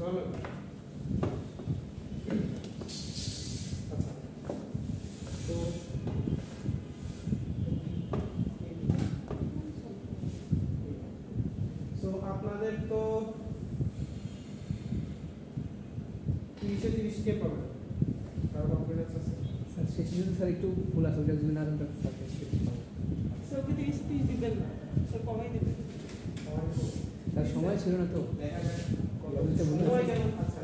চলো আচ্ছা তো আপনাদের তো 30 কে পাবেন কারণ কনফিডেন্স আছে স্যার শেষে যদি স্যার একটু ভুল আছে ওটা যদি না জানতে স্যার স্যার ওকে 30 দিবেন না স্যার কমাই দেবেন স্যার সময় ছিল না তো দেখা যায় সময় কেন আচ্ছা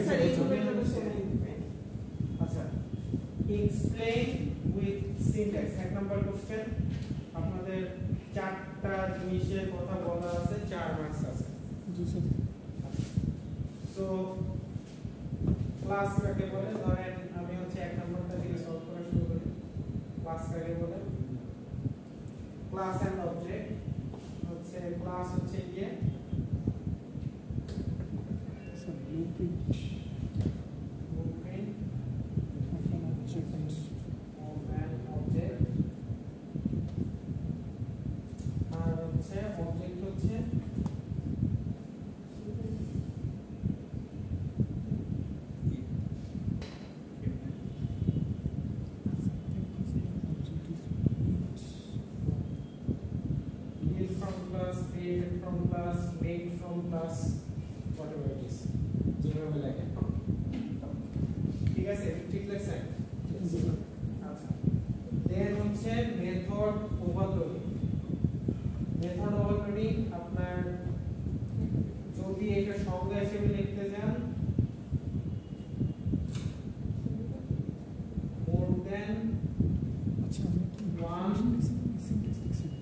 স্যার এই সময় সময় দিবেন আচ্ছা এক্সপ্লেইন উইথ সিনট্যাক্স এক নাম্বার কোশ্চেন আপনাদের চারটা জিনিসের কথা বলা আছে 4 মার্কস আছে জি স্যার সো ক্লাস কাকে বলে ধরেন আমি হচ্ছে এক নাম্বারটা দিয়ে সলভ করা শুরু করি ক্লাস কাকে বলে ক্লাস এন্ড অবজেক্ট হচ্ছে ক্লাস হচ্ছে গিয়ে sir blueprint of an object আর হচ্ছে অবজেক্ট হচ্ছে built from class, created from class, made from class, whatever it is যেভাবে লেখেন ঠিক আছে ঠিক লেখছেন আচ্ছা দেন হচ্ছে মেথড ওভারলোডিং আপনার যদি এটা সংজ্ঞা হিসেবে লিখতে যান মোর দেন আচ্ছা ওয়ান মেথড সিনট্যাক্স লিখতে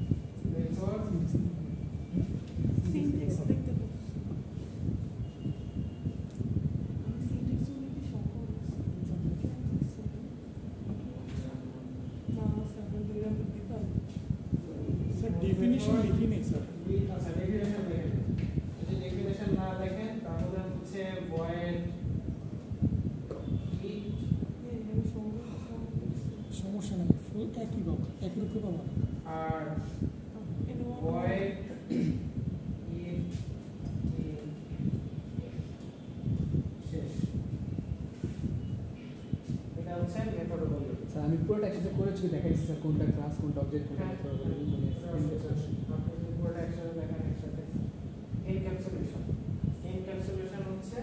হবে সিনট্যাক্স লিখতে সহজ না স্যার বন্ধুরা দিতে হবে স্যার ডেফিনিশন লিখি নেই স্যার আচ্ছা ডেফিনেশন দেখেন যদি ডেফিনেশন না দেখেন তাহলে হচ্ছে ভয়েড সমস্যা নেই ফুল একই পাবো একই রূপে পাবো আর void if শেষ এটা হচ্ছে মেথডোলজি স্যার আমি পুরোটা একসাথে করেছি দেখাইছি স্যার কোনটা ক্লাস কোনটা অবজেক্ট কোনটা আপনি যদি পুরোটা একসাথে দেখেন একসাথে এনক্যাপসুলেশন হচ্ছে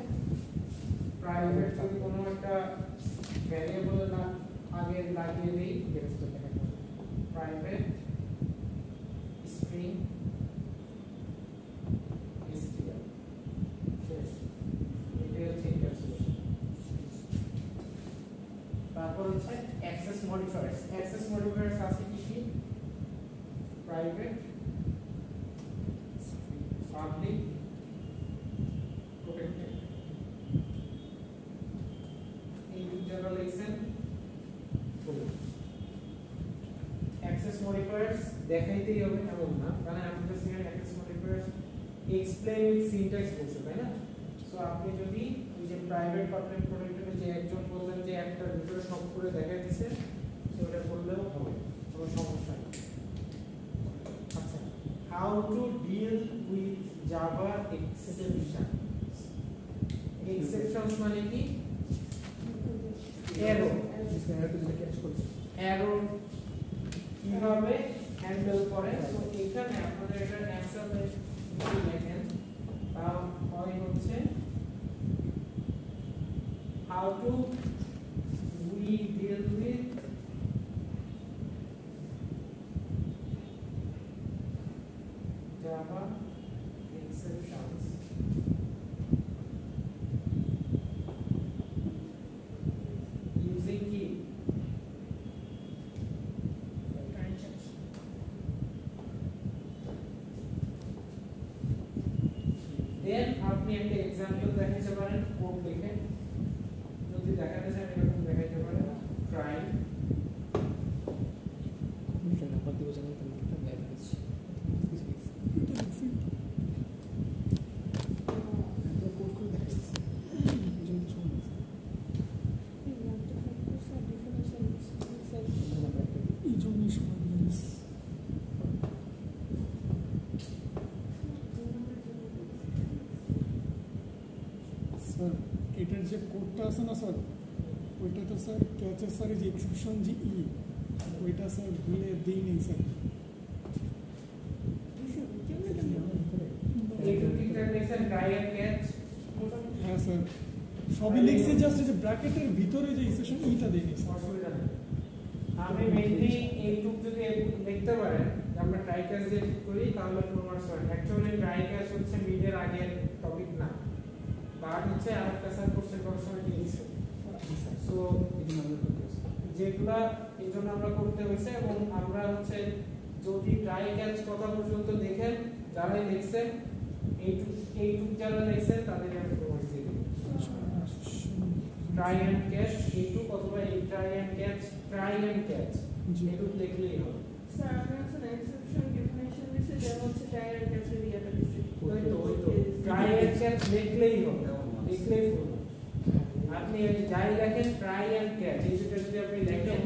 প্রাইভেট যদি কোনো একটা ভ্যারিয়েবল না আগে লাগিয়ে দিই প্রাইভেট স্ট্রিং str শেষ এটা হচ্ছে এনক্যাপসুলেশন তারপর হচ্ছে অ্যাক্সেস মডিফায়ার্স আছে কি প্রাইভেট পাবলিক প্রোটেক্টেড এই দুটো লিখছেন অ্যাক্সেস মডিফায়ার্স দেখাইতেই হবে এমন না কারণ আমাদের সেখানে access modifiers explain with syntax বলছে তাই না সো আপনি যদি ওই যে প্রাইভেট পাবলিক প্রোটেক্টেড যে একজন বললেন যে একটা ভিতরে সব করে দেখাই দিয়েছে সেটা করলেও হবে কোনো সমস্যা নেই আচ্ছা how to deal with Java exceptions মানে কি এরর কিভাবে হ্যান্ডেল করে সো এখানে আপনাদের এটা অ্যান্সার যদি দেখেন তাও হয় হচ্ছে how to we deal with Java exceptions using কি দেন আপনি একটা एग्जांपल দেখাতে পারেন কোড লিখে যদি দেখাতে চান এরকম দেখাতে পারেন ট্রাই নাম্বার দিব জানেন তো লিখতে দেখাচ্ছি কোড করে দেখাচ্ছি এই জন্যই সময় দিয়েছি স্যার এটার যে কোডটা আছে না স্যার, ওইটা তো স্যার ক্যাচ স্যার যে এক্সেপশন যে ওইটা স্যার ভুলে দিই নেই স্যার। হ্যাঁ স্যার সবই লিখছে, জাস্ট যে ব্র্যাকেটের ভিতরে যে এক্সেপশন ইটা দেই নেই স্যার। আমি মেইনলি এইটুক যদি লিখতে পারেন আমরা ট্রাই ক্যাচ দিয়ে করি তাহলে 4 মার্কস হয়। অ্যাকচুয়ালি ট্রাই ক্যাচ হচ্ছে মিডের আগের টপিক না, বাট হচ্ছে আরেকটা স্যার কোশ্চেন করার সময় দিয়েছে। সো যেগুলা এই জন্য আমরা করতে হয়েছে, এবং আমরা হচ্ছে যদি ট্রাই ক্যাচ কথা পর্যন্ত দেখেন যারাই দেখছেন এইটুক যারা দেখছেন তাদের আমি প্রমাণ দিয়ে দেব। ট্রাই অ্যান্ড ক্যাচ এইটুক অথবা এই ট্রাই অ্যান্ড ক্যাচ এইটুক দেখলেই হবে। স্যার আমি একটা এক্সেপশন ডেফিনিশন দিছি, যেমন হচ্ছে ট্রাই অ্যান্ড ক্যাচের ইয়েটা দিছি। ওই তো ট্রাই অ্যান্ড ক্যাচ দেখলেই হবে, দেখলেই হবে। আপনি যাই দেখেন ট্রাই অ্যান্ড ক্যাচ এই দুটো যদি আপনি দেখেন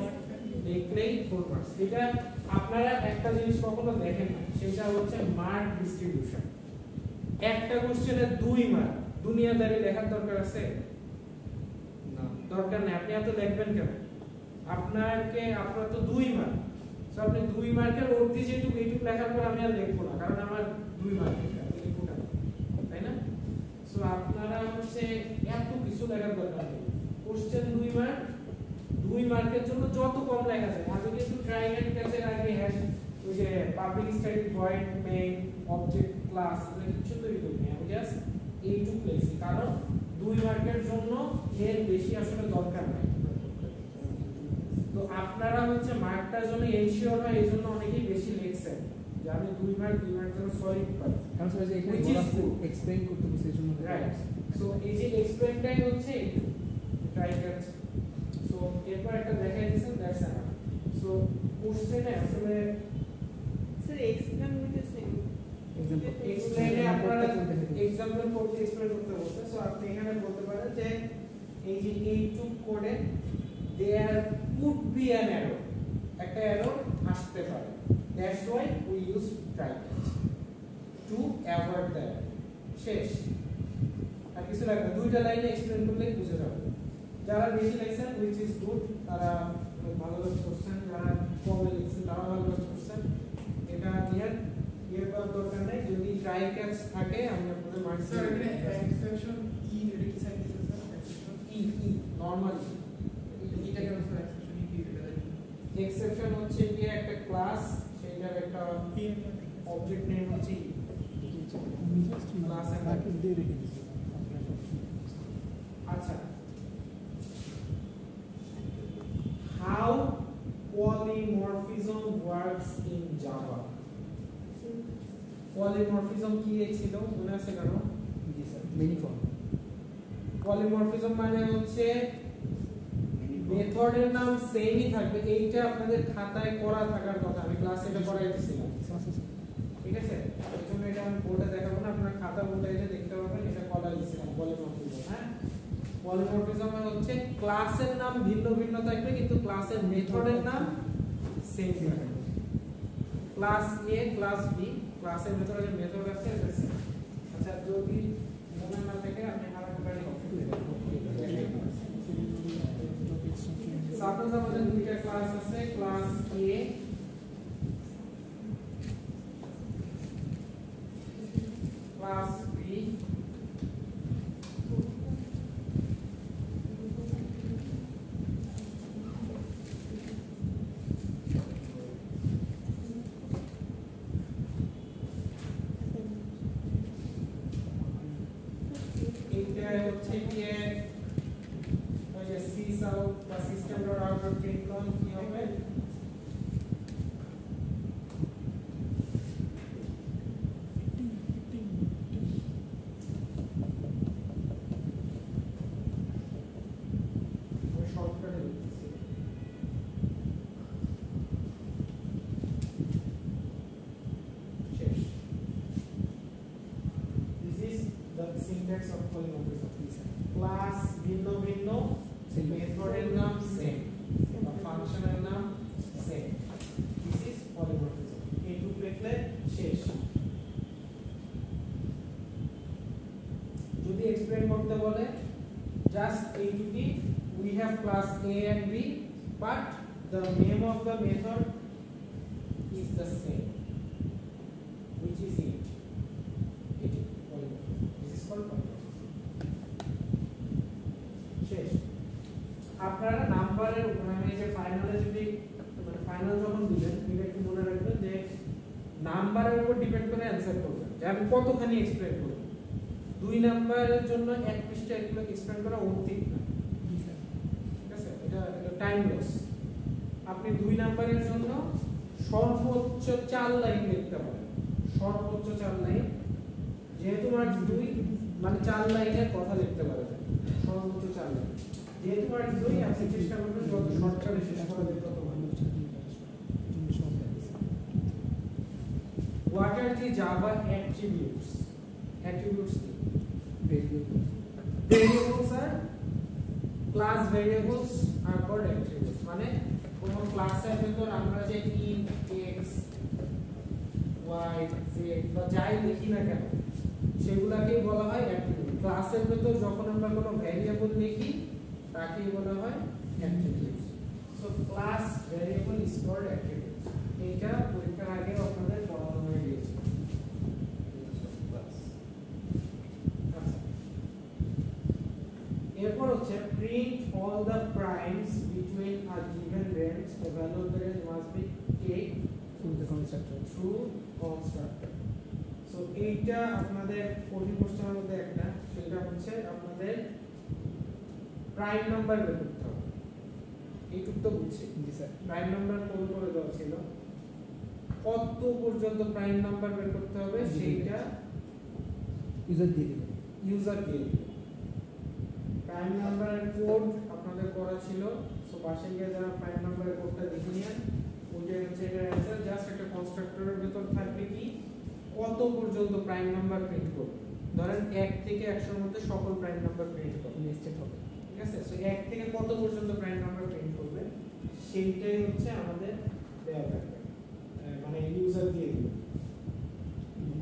দেখলেই 4 মার্কস। এটা আপনারা একটা জিনিস কখনো দেখেন না, সেটা হচ্ছে মার্ক ডিস্ট্রিবিউশন। একটা কোশ্চেনে 2 মার্ক, দুনিয়াদারি লেখার দরকার আছে না? দরকার নেই। আপনি এত লিখবেন কেন? আপনার তো 2 মার্ক, সো আপনি 2 মার্কের অর্ধি যেটুকু এইটুকু লেখার পর আমি আর লিখবো না, কারণ আমার 2 মার্ক লিখবো না, তাই না? সো আপনারা হচ্ছে এত কিছু লেখার দরকার নেই। কোশ্চেন 2 মার্কের জন্য যত কম লেখা যায়। আমি কিন্তু ট্রাই অ্যান্ড ক্যাচের আগে হ্যাশ ওই যে public static void main object class এগুলো কিছু তৈরি করিনি, আমি জাস্ট এইটুকু লিখছি, কারণ 2 মার্কের জন্য এর বেশি আসলে দরকার নাই। তো আপনারা হচ্ছে মার্কটার জন্য এনশিওর হয়, এই জন্য অনেকেই বেশি লিখছেন যে আমি 2 মার্ক জন্য সরি পাই, কারণ স্যার যে এখানে এক্সপ্লেইন করতে বসে এই জন্য রাইট। সো এই যে এক্সপ্লেইনটাই হচ্ছে ট্রাই ক্যাচ। সো এরপর একটা দেখাই দিয়েছেন, দ্যাটস এনাফ। সো কোশ্চেনে আসলে sir explain with the same এক্সপ্লেইনে আপনারা एग्जांपल করতে এক্সপ্লেইন করতে বলতে। সো আপনি এখানে বলতে পারেন যে এই যে এইটুক কোডে there could be an error, একটা এরর আসতে পারে, that's why we use try catch to avoid that. শেষ, আর কিছু লাগবে, দুইটা লাইনে এক্সপ্লেইন করলে বুঝে যাবে। যারা বেশি লিখছেন which is good, তারা ভালো কাজ করছেন, যারা কম লিখছেন তারা ভালো কাজ করছেন। এটা ক্লিয়ার করার দরকার নেই। যদি ট্রাই ক্যাচ থাকে আমি আপনাদের মার্কস স্যার এখানে এক্সেপশন ই এটা কি সাইন দিছেন স্যার? এক্সেপশন ই নরমাল এটা কেন স্যার এক্সেপশন ই কি এটা দেখুন। এক্সেপশন হচ্ছে কি একটা ক্লাস, সেইটার একটা অবজেক্ট নেম হচ্ছে জাস্ট ক্লাস এর ব্র্যাকেট দিয়ে রেখে দিছি। আচ্ছা, how polymorphism works in Java? Polymorphism কি ছিল মনে আছে কারো? জি স্যার, মেনি ফর্ম। পলিমরফিজম মানে হচ্ছে মেথডের নাম সেমই থাকবে, এইটা আপনাদের খাতায় করা থাকার কথা। আমি ক্লাসে এটা করাইতেছিলাম, ঠিক আছে? এই জন্য এটা আমি বোর্ডে দেখাবো না, আপনার খাতা বোর্ডে এটা দেখতে পাবেন, এটা করা দিয়েছিলাম পলিমরফিজম। হ্যাঁ, পলিমরফিজম হচ্ছে ক্লাসের নাম ভিন্ন ভিন্ন থাকবে কিন্তু ক্লাসের মেথডের নাম সেম থাকবে। ক্লাস এ ক্লাস বি, ক্লাসের ভিতরে যে মেথড আছে এটা সেম। আচ্ছা, যদি মনে না থাকে আপনি আরেকবার সাপোজ আমাদের দুইটা ক্লাস আছে, ক্লাস এ ক্লাস বি, হচ্ছে কি ওই যে সিস আউট বা system dot out dot print করুন কি হবে ওই শর্টকাটে লিখতেছি শেষ। This is the syntax of polymorphism. Class ভিন্ন ভিন্ন, মেথডের নাম সেম, ফাংশনের নাম সেম, দিস ইজ পলিমরফিজম। এইটুকু লিখলে শেষ। যদি যদি এক্সপ্লেইন করতে বলে জাস্ট এইটুকুই, we have class A and B but the name of the method is the same, which is it. This is called শেষ। আপনারা নাম্বারের মানে যে ফাইনালে যদি মানে ফাইনাল যখন দিবেন এটা একটু মনে রাখবেন যে নাম্বারের উপর ডিপেন্ড করে অ্যানসার করবেন যে আমি কতখানি এক্সপ্লেইন করব। 2 নাম্বারের জন্য এক পৃষ্ঠা এগুলো এক্সপ্লেইন করা উচিত না, ঠিক আছে? এটা টাইম লস। আপনি 2 নাম্বারের জন্য সর্বোচ্চ 4 লাইন লিখতে পারেন, সর্বোচ্চ 4 লাইন, যেহেতু মার্কস 2 মানে 4 লাইনের কথা লিখতে পারবেন, সর্বোচ্চ 4 লাইন। যেহেতু মার্কস 2 আপনি চেষ্টা করবেন যত শর্টকাটে শেষ করা যায় তত ভালো। What are the Java attributes? Attributes variables are class variables are called attributes. মানে কোন ক্লাসের ভিতর আমরা যে int x y z বা যাই লিখি না কেন সেগুলাকেই বলা হয় অ্যাট্রিবিউট। ক্লাসের ভিতর যখন আমরা কোনো ভ্যারিয়েবল লিখি তাকেই বলা হয় attributes. So class variable is called attributes. এটা পরীক্ষার আগে আপনাদের পড়ানো হয়ে গেছে। এরপর হচ্ছে print all the primes between a given range, the value of the range must be take through the constructor. through constructor. So এইটা আপনাদের 40 কোশ্চেনের মধ্যে একটা, সেটা হচ্ছে আপনাদের প্রাইম নাম্বার বের করতে হবে। এইটুকু তো বুঝছি, জি স্যার। প্রাইম নাম্বার কোন করে দেওয়া ছিল, কত পর্যন্ত প্রাইম নাম্বার বের করতে হবে সেইটা ইউজার দিয়ে দিবেন, ইউজার দিয়ে দিবে। প্রাইম নাম্বারের কোড আপনাদের করা ছিল, সো পাশে গিয়ে যারা প্রাইম নাম্বারের কোডটা দেখে নিন, ওইটাই হচ্ছে এটার অ্যানসার। জাস্ট একটা কনস্ট্রাক্টরের ভিতর থাকবে কি কত পর্যন্ত প্রাইম নাম্বার প্রিন্ট করবে। ধরেন 1 থেকে 100 এর মধ্যে সকল প্রাইম নাম্বার প্রিন্ট করবে, নেস্টেড হবে, ঠিক আছে? সো 1 থেকে কত পর্যন্ত প্রাইম নাম্বার প্রিন্ট করবে সেইটাই হচ্ছে আমাদের দেয়া থাকবে, মানে ইউজার দিয়ে দিবে।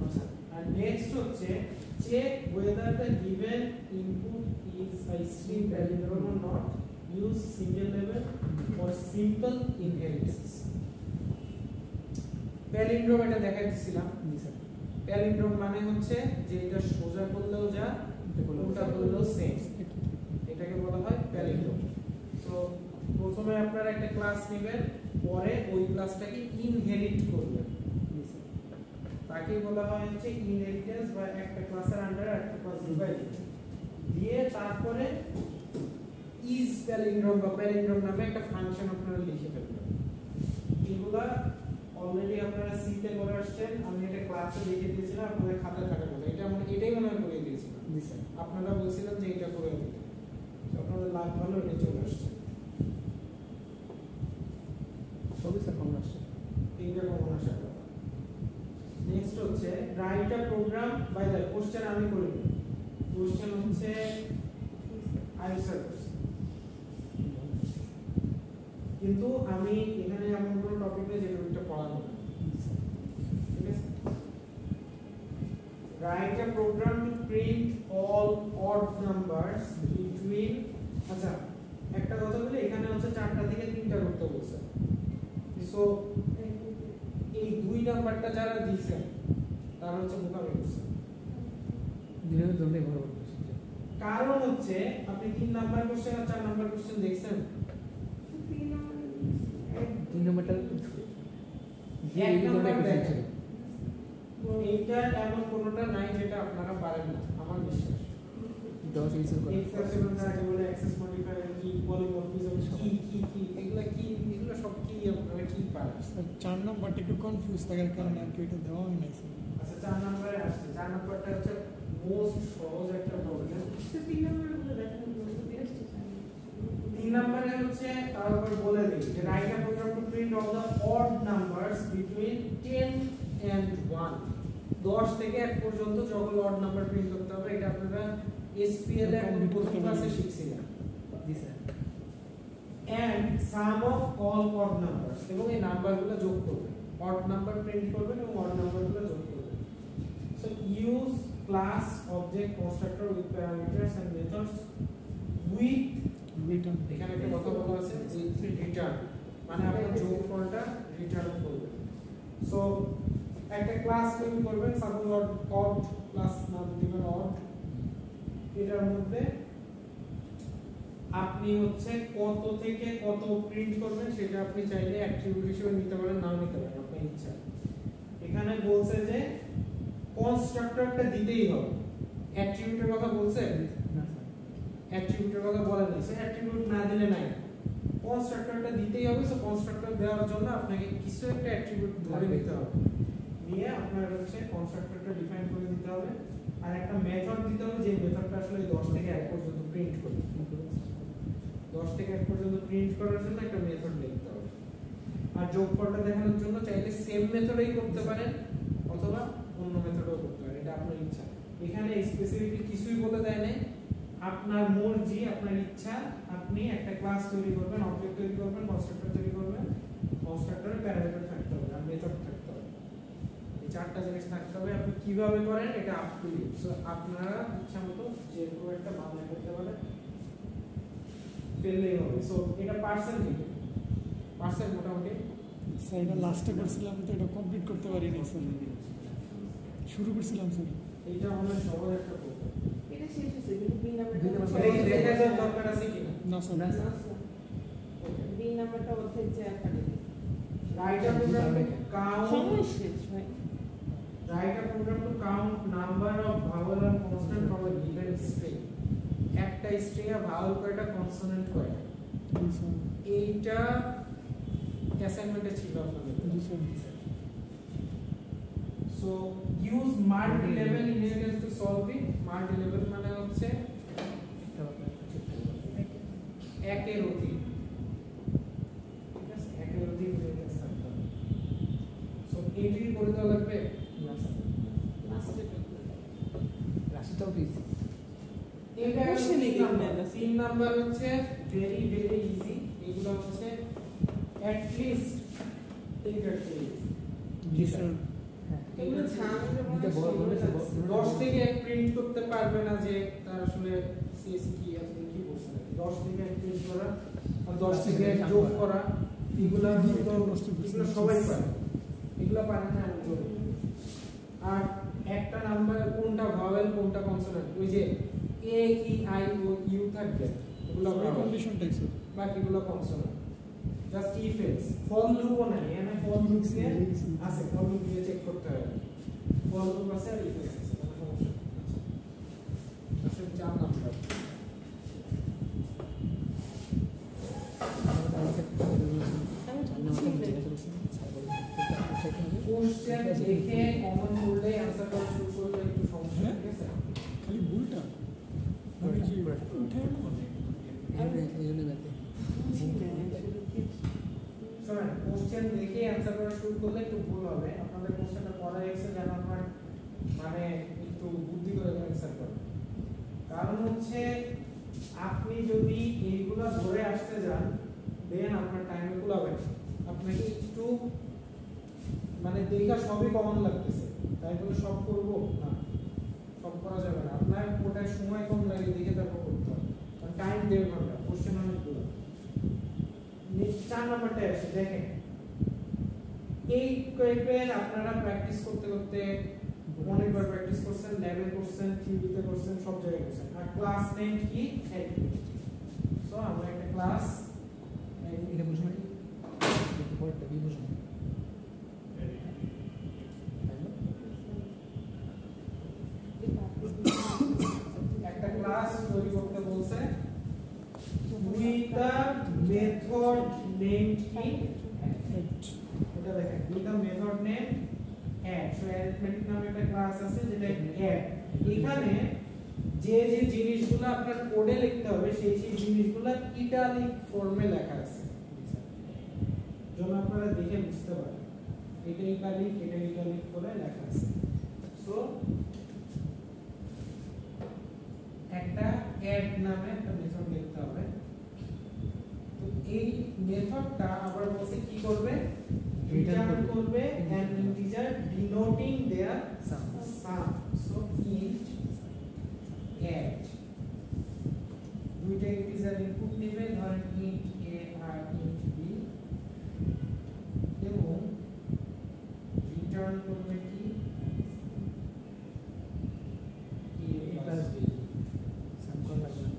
আচ্ছা, আর নেক্সট হচ্ছে check whether the given input is a string palindrome or not, use single level or simple inheritance. palindrome এটা দেখাইছিলাম। জি স্যার। palindrome মানে হচ্ছে যে এটা সোজা করলেও যা উল্টা করলেও সেম, এটাকে বলা হয় palindrome। সো প্রথমে আপনারা একটা ক্লাস নেবেন, পরে ওই ক্লাসটাকে ইনহেরিট করবেন, তাকে বলা হয় হচ্ছে ইনহেরিটেন্স, বা একটা ক্লাসের আন্ডারে একটা ক্লাস ডিভাইড দিয়ে তারপরে ইজ প্যালিন্ড্রোম বা প্যালিন্ড্রোম নামে একটা ফাংশন আপনারা লিখে ফেলবেন। এগুলা অলরেডি আপনারা সি তে করে আসছেন, আমি এটা ক্লাসে লিখে দিয়েছিলাম, আপনাদের খাতায় থাকার কথা। এটা আমরা এটাই মনে করে দিয়েছিলাম, জি স্যার। আপনারা বলছিলেন যে এটা করে দিতে, আপনাদের লাভ ভালো, এটা চলে আসছে। সবই স্যার কমন আসছে, এইটা কমন আসার কথা। নেক্সট হচ্ছে write a program by the question. আমি করি কোশ্চেন হচ্ছে আনসার করছি, কিন্তু আমি এখানে এমন কোনো টপিক নেই যেটা ওইটা পড়ানো না, ঠিক আছে? Write a program to print all odd numbers between. আচ্ছা, একটা কথা বলি, এখানে হচ্ছে 4টা থেকে 3টা করতে বলছে। সো এই 2 নাম্বারটা যারা দিয়েছেন তারা হচ্ছে বোকামি করছে। দিনের দণ্ডে বড় বড় কোশ্চেন, কারণ হচ্ছে আপনি 3 নাম্বার কোশ্চেন আর 4 নাম্বার কোশ্চেন দেখছেন, 3 নম্বরটা এক নাম্বার দেখেন, এইটা এমন কোনোটা নাই যেটা আপনারা পারেন না, আমার বিশ্বাস। 10 ইনসার করে এক্সেপশন যাকে বলে অ্যাক্সেস মডিফায়ার কি, পলিমরফিজম কি এগুলা সব কি আপনারা কি পারেন। স্যার 4 নাম্বারটা একটু কনফিউজ থাকার কারণে আর কি এটা দেওয়া হয় না স্যার। আচ্ছা, 4 নাম্বারে আসছে। 4 নাম্বারটা হচ্ছে মোস্ট সহজ একটা প্রবলেম। 3 নম্বরের উপরে দেখানো হলো বেস্ট চাই। 3 নম্বরে হচ্ছে তারপর বলে দিই যে write a program to print all the odd numbers between 10 and 1। 10 থেকে 1 পর্যন্ত যখন অড নাম্বার প্রিন্ট করতে হবে, এটা আপনারা এসপিএল এর প্রথম ক্লাসে শিখছিলেন। জি sir. and sum of all odd numbers, এবং এই নাম্বারগুলো যোগ করবেন, অড নাম্বার প্রিন্ট করবেন এবং অড নাম্বারগুলো যোগ করবেন। So use class object constructor with parameters and methods with return এখানে একটা কথা বলা আছে উইথ রিটার্ন মানে আপনার যোগফলটা রিটার্ন করবে। সো একটা ক্লাস তৈরি করবেন, সাপোজ অড ক্লাস নাম দিবেন অড, এটার মধ্যে আপনি হচ্ছে কত থেকে কত প্রিন্ট করবেন সেটা আপনি চাইলে অ্যাট্রিবিউট হিসেবে নিতে পারেন, নাও নিতে পারেন, আপনার ইচ্ছা। এখানে বলছে যে কনস্ট্রাক্টরটা দিতেই হবে, অ্যাট্রিবিউটের কথা বলছে না স্যার, অ্যাট্রিবিউটের কথা বলে নাই, সো অ্যাট্রিবিউট না দিলে নাই, কনস্ট্রাক্টরটা দিতেই হবে। সো কনস্ট্রাক্টর দেওয়ার জন্য আপনাকে কিছু একটা অ্যাট্রিবিউট ধরে নিতে হবে, নিয়ে আপনার হচ্ছে কনস্ট্রাক্টরটা ডিফাইন করে দিতে হবে, আর একটা মেথড দিতে হবে যে মেথডটা আসলে 10 থেকে 1 পর্যন্ত প্রিন্ট করবে। 10 থেকে 1 পর্যন্ত প্রিন্ট করার জন্য একটা মেথড লিখতে হবে। আর যোগফলটা দেখানোর জন্য চাইলে সেম মেথডেই করতে পারেন অথবা অন্য মেথডেও করতে পারেন, এটা আপনার ইচ্ছা। এখানে স্পেসিফিকলি কিছুই বলে দেয় নাই, আপনার মর্জি, আপনার ইচ্ছা, আপনি একটা ক্লাস তৈরি করবেন, অবজেক্ট তৈরি করবেন, কনস্ট্রাক্টর তৈরি করবেন, কনস্ট্রাক্টরের প্যারামিটার থাকতে হবে আর মেথড থাকতে হবে, এই চারটা জিনিস থাকতে হবে। আপনি কিভাবে করেন এটা আপ টু ইউ। সো আপনারা ইচ্ছামতো যে কোনো একটা মান করতে পারেন, ফেললেই হবে। সো এটা পার্সেন্ট দিবে, পার্সেন্ট মোটামুটি স্যার এটা লাস্টে করছিলাম তো এটা কমপ্লিট করতে পারিনি স্যার, শুরু করছিলাম স্যার। এইটা মনে হয় সহজ একটা প্রবলেম। এটা শেষ হয়েছে কিন্তু বি এটা কি নাম্বারটা দেখা যাওয়ার দরকার আছে কিনা? না স্যার, না স্যার, বি নাম্বারটা অর্ধেক যে academy Write a program to count. সময় শেষ ভাই Write a program to count number of vowel and consonant from a given string. একটা string এ vowel কয়টা, consonant কয়টা, জি স্যার, এইটা অ্যাসাইনমেন্টে ছিল আপনাদের। জি sir. So use multi-level inheritance to solve it. Multi-level মানে হচ্ছে একের অধিক, ঠিক আছে, একের অধিক inheritance থাকতে হবে। So এটি করে দেওয়া লাগবে। না স্যার, রাশিটাও তো easy। এটা Question এ তিন কিভাবে নাম্বার। আছে? 3 নাম্বার হচ্ছে ভেরি ভেরি ইজি, এগুলো হচ্ছে at least এইটার চেয়ে easy। জি স্যার, হ্যাঁ, এগুলো ঝামেলা দুটো বড় বড় স্যার, 10 থেকে প্রিন্ট করতে পারবে না যে তার আসলে সিএসসি কি আছে কি বলছেন, 10 থেকে প্রিন্ট করা আর 10 থেকে যোগ করা, এগুলো এগুলো সবাই পারে, এগুলো পারে না আমি বলি। আর একটা নাম্বার কোনটা ভাওয়েল কোনটা কনসোনেন্ট, ওই যে এ ই আই ও ইউ থাকবে এগুলো ওই ভাওয়েল, কন্ডিশনটাই স্যার। বাকিগুলো consonant. Just if else, for লুপও নাই, এখানে ফর লুপ দিয়ে আছে, ফর লুপ দিয়ে চেক করতে হবে, ফর লুপ আছে আর ইফ এলস আছে, কোনো সমস্যা নেই। আসলে চার নাম্বার কোশ্চেন দেখে কমন করলে অ্যানসার করা শুরু করলে একটু সমস্যা, ঠিক আছে? খালি ভুলটা আমি কি উঠে শোনেন, কোশ্চেন দেখে অ্যানসার করা শুরু করলে একটু ভুল হবে। আপনাদের কোশ্চেনটা পড়া হয়েছে যেন আপনার মানে একটু বুদ্ধি করে অ্যানসার করেন। কারণ হচ্ছে আপনি যদি এইগুলা ধরে আসতে যান দেন আপনার টাইমে কুলাবে না। আপনাকে একটু মানে দেখা সবই কমন লাগতেছে তাই বলে সব করবো না, সব করা যাবে না। আপনার ওটার সময় কম লাগে দেখে তারপর করতে হবে, কারণ টাইম 1.5 ঘন্টা, কোশ্চেন অনেকগুলো। 4 নাম্বারটা আসে দেখেন, এই কয়েকবার আপনারা প্র্যাকটিস করতে করতে অনেকবার প্র্যাকটিস করছেন, ল্যাবে করছেন, থিওরিতে করছেন, সব জায়গায় করছেন। আর ক্লাস নেম কি? সো আমরা একটা ক্লাস এটা বুঝো নাকি পরেরটা কি বুঝো না একটা ক্লাস তৈরি করতে বলছে উইথ দা মেথড নেম কি? এটা দেখেন, with the method name add. So arithmetic নামে একটা ক্লাস আছে যেটা অ্যাড। এখানে যে যে জিনিসগুলো আপনার কোডে লিখতে হবে সেই সেই জিনিসগুলো ইটালিক ফর্মে লেখা আছে, যেন আপনারা দেখে বুঝতে পারেন এটা ইটালিক করে লেখা আছে। সো একটা অ্যাড নামে একটা মেথড লিখতে হবে। তো এই মেথডটা আবার বলছে কি করবে, return করবে an integer denoting their Sum. sum. So int add দুইটা ইন্টিজার ইনপুট নেবে, ধরেন int a আর int b, এবং রিটার্ন করবে কি a plus b। সাম করা লাগবে না।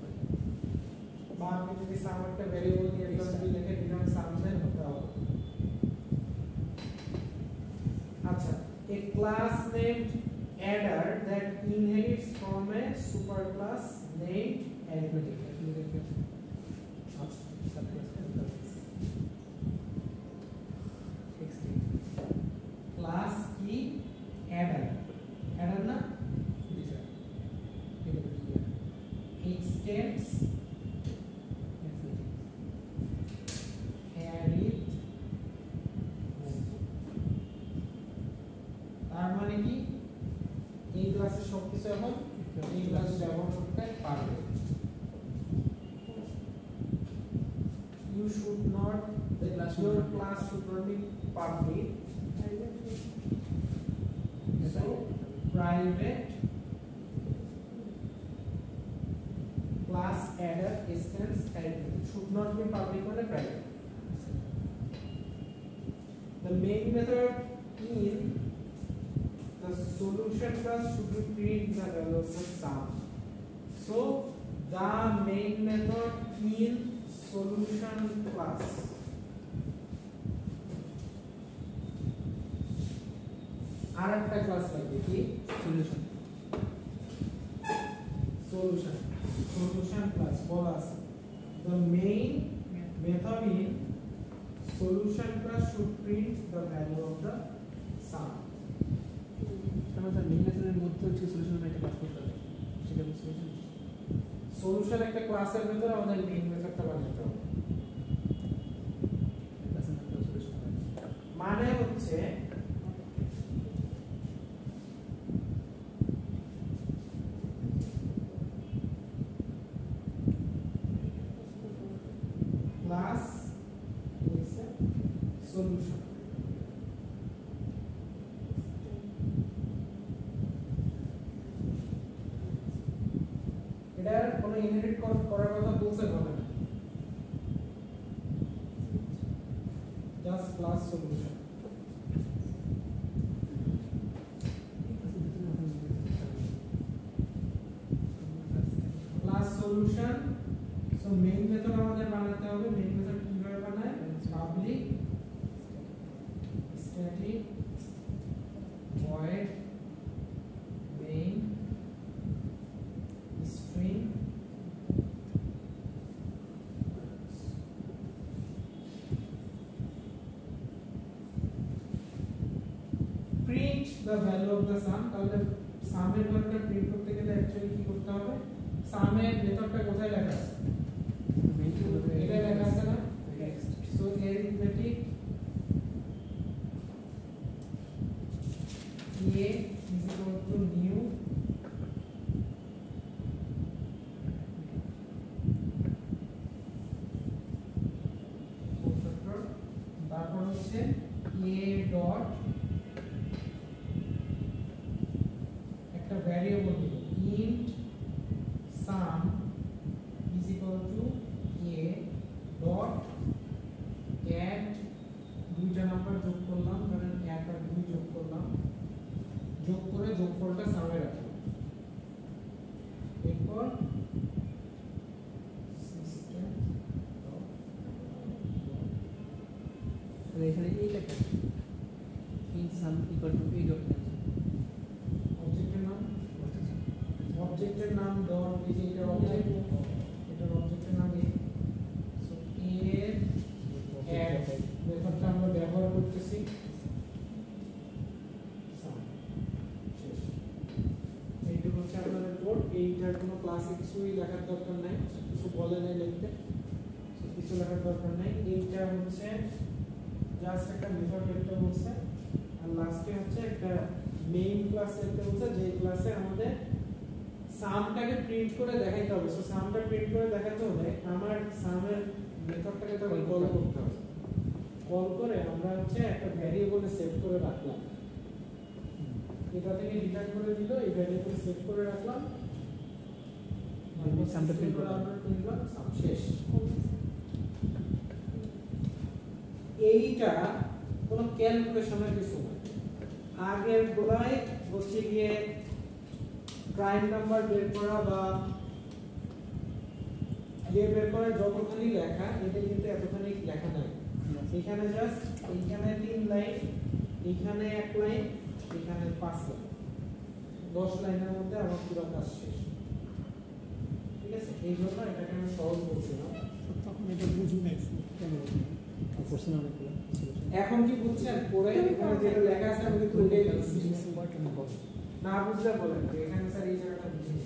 বা আপনি যদি সাম একটা ভ্যারিয়েবল দিয়ে প্লাস বি লিখে রিটার্ন সাম দেন হতে হবে। আচ্ছা, a class named adder that inherits from a superclass named arithmetic। আচ্ছা, সাবক্লাস ক্লাস কি adder, adder না extends arith, তার মানে কি এই ক্লাসে সবকিছু এখন এই ক্লাসে ব্যবহার করতে পারবে। You should not, your class should not be public, so private class adder extends arithmetic should not be public or private. The main method in the solution class should be print the value of the sum. So the main method in solution class আরেকটা class লাগবে কি solution solution class বলা আছে। The main method in solution class should print the value of the sum. তাহলে sir main মেথডের মধ্যে হচ্ছে সলিউশনের একটা ক্লাস করতে হবে, সেটা বুঝতে পারছেন? সলিউশন একটা ক্লাসের ভিতরে আমাদের মেইন মেথডটা বানাতে হবে। ক্লাসের মধ্যে সলিউশন মানে হচ্ছে class is a solution। এটার কোনো ইনহেরিট করার কথা বলছে হবে না, just class solution. Class solution, so main method আমাদের বানাতে হবে। মেইন মেথড কিভাবে বানায়? Public static void main string print the value of the sum। তাহলে সামের ভ্যালুটা প্রিন্ট করতে গেলে অ্যাকচুয়ালি কি করতে হবে? সামের মেথডটা কোথায় লেখা আছে? এটা লেখা আছে না? So arithmetic a is equal to new তারপর হচ্ছে a ডট একটা ভ্যারিয়েবল নিব int sum is equal to a dot add দুইটা নাম্বার যোগ করলাম, ধরেন 1 আর 2 যোগ করলাম, যোগ করে যোগফলটা সামে রাখলাম। এরপর সিস্টেম এখানে এই লেখা ইন্ট সাম ইকুয়াল টু এই ডট অবজেক্টের নাম ডট, এই যে এটা অবজেক্ট, এটার অবজেক্টের নাম এ। সো এর অ্যাড মেথডটা আমরা ব্যবহার করতেছি। এইটুকু হচ্ছে আপনাদের কোড। এইটার কোনো ক্লাসে কিছুই লেখার দরকার নাই, কিছু বলে নাই লিখতে, কিছু লেখার দরকার নাই। এইটা হচ্ছে জাস্ট একটা মেথড লিখতে বলছে, আর লাস্টে হচ্ছে একটা মেইন ক্লাস লিখতে বলছে, যে ক্লাসে আমাদের সামটাকে প্রিন্ট করে দেখাইতে হবে। সো সামটা প্রিন্ট করে দেখাতে হলে আমার সামের মেথডটাকে তো কল করতে হবে। কল করে আমরা হচ্ছে একটা ভ্যারিয়েবলে সেভ করে রাখলাম, এটা থেকে রিটার্ন করে দিল, এই ভ্যারিয়েবলে সেভ করে রাখলাম, আমি সামটা প্রিন্ট করলাম, আমরা প্রিন্ট করলাম, সাম শেষ। এইটা কোনো ক্যালকুলেশনের কিছু না, আগের গোলায় হচ্ছে গিয়ে প্রাইম নাম্বার বের করা বা ইয়ে বের করা যতখানি লেখা, এটা কিন্তু এতখানি লেখা নাই। এখানে জাস্ট এইখানে 3 লাইন, এখানে 1 লাইন, এখানে 5 লাইন, 10 লাইনের মধ্যে আমার পুরো কাজ শেষ। ঠিক আছে, এই জন্য এটাকে আমি সহজ বলছিলাম। তখন এটা বুঝি নাই কেন কোশ্চেন অনেকগুলো এখন কি বুঝছেন? পরে এখানে যেটা লেখা আছে আমি কিন্তু উল্টে দিচ্ছি, না বুঝলে বলেন যে এখানে স্যার এই জায়গাটা বুঝিনি।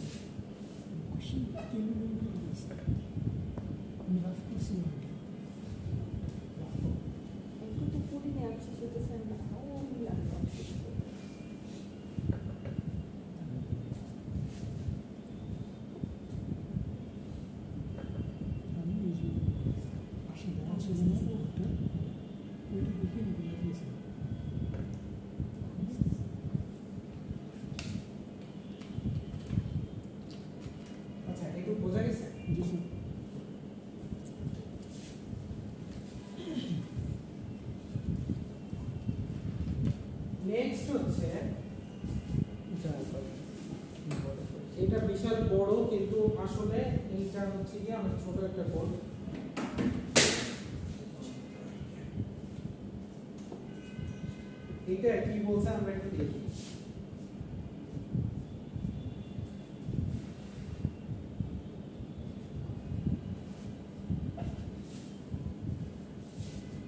একটু তো পড়িনি, আপনি সেটা না ও লাগবে। আমি এই যে পাশে দেওয়া ছিল না ওটা, ওইটা দেখে লিখেছি। আচ্ছা, একটু বোঝা গেছে? জি স্যার। নেক্সট হচ্ছে এটা বিশাল বড়, কিন্তু আসলে এইটা হচ্ছে কি আমার ছোট একটা কোড। এটা কি বলছে আমরা একটু দেখি।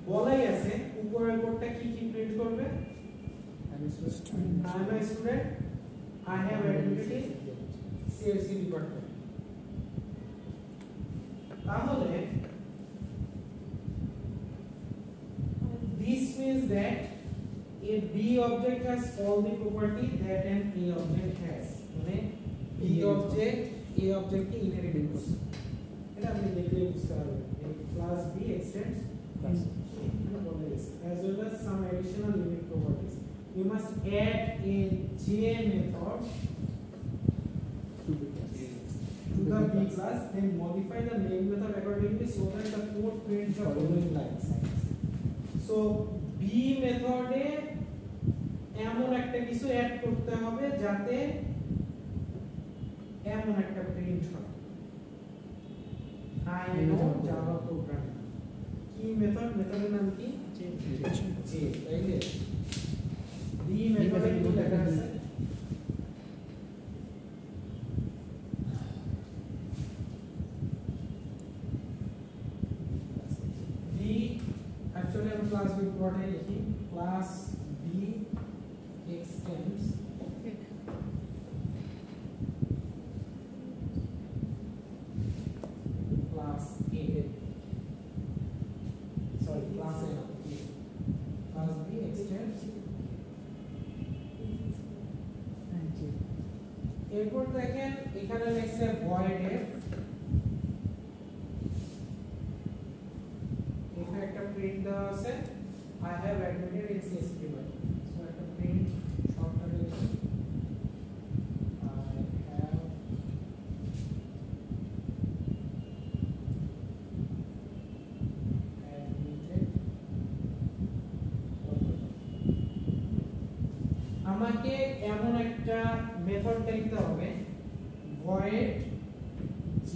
বলাই আছে উপরের কোডটা কি কি প্রিন্ট করবে। I am a student. I have admitted in CSE department. তাহলে this means that a B object has all the property that an A object has. মানে B object A object K inherit করছে। এটা আপনি দেখলে বুঝতে পারবেন। Class B extends class as well as some additional unique properties. You must add a J method to the B class, then modify the main method accordingly so that the code prints the following lines. So B method এ এমন একটা কিছু add করতে হবে যাতে এমন একটা print হয়। I know Java programming. কি মেথড? মেথডের নাম কি? J, তাইলে B মেথডে কি লেখা আছে? B actually हम class B पढ़े लिखी, class B extends class A, sorry class A, class B extends। এরপর দেখেন এখানে লেখছে void f, এখানে একটা প্রিন্ট দেওয়া আছে I have admitted in CSE department, so একটা প্রিন্ট শর্টকাটে লিখি I have admitted। আমাকে এমন একটা মেথড লিখতে হবে void j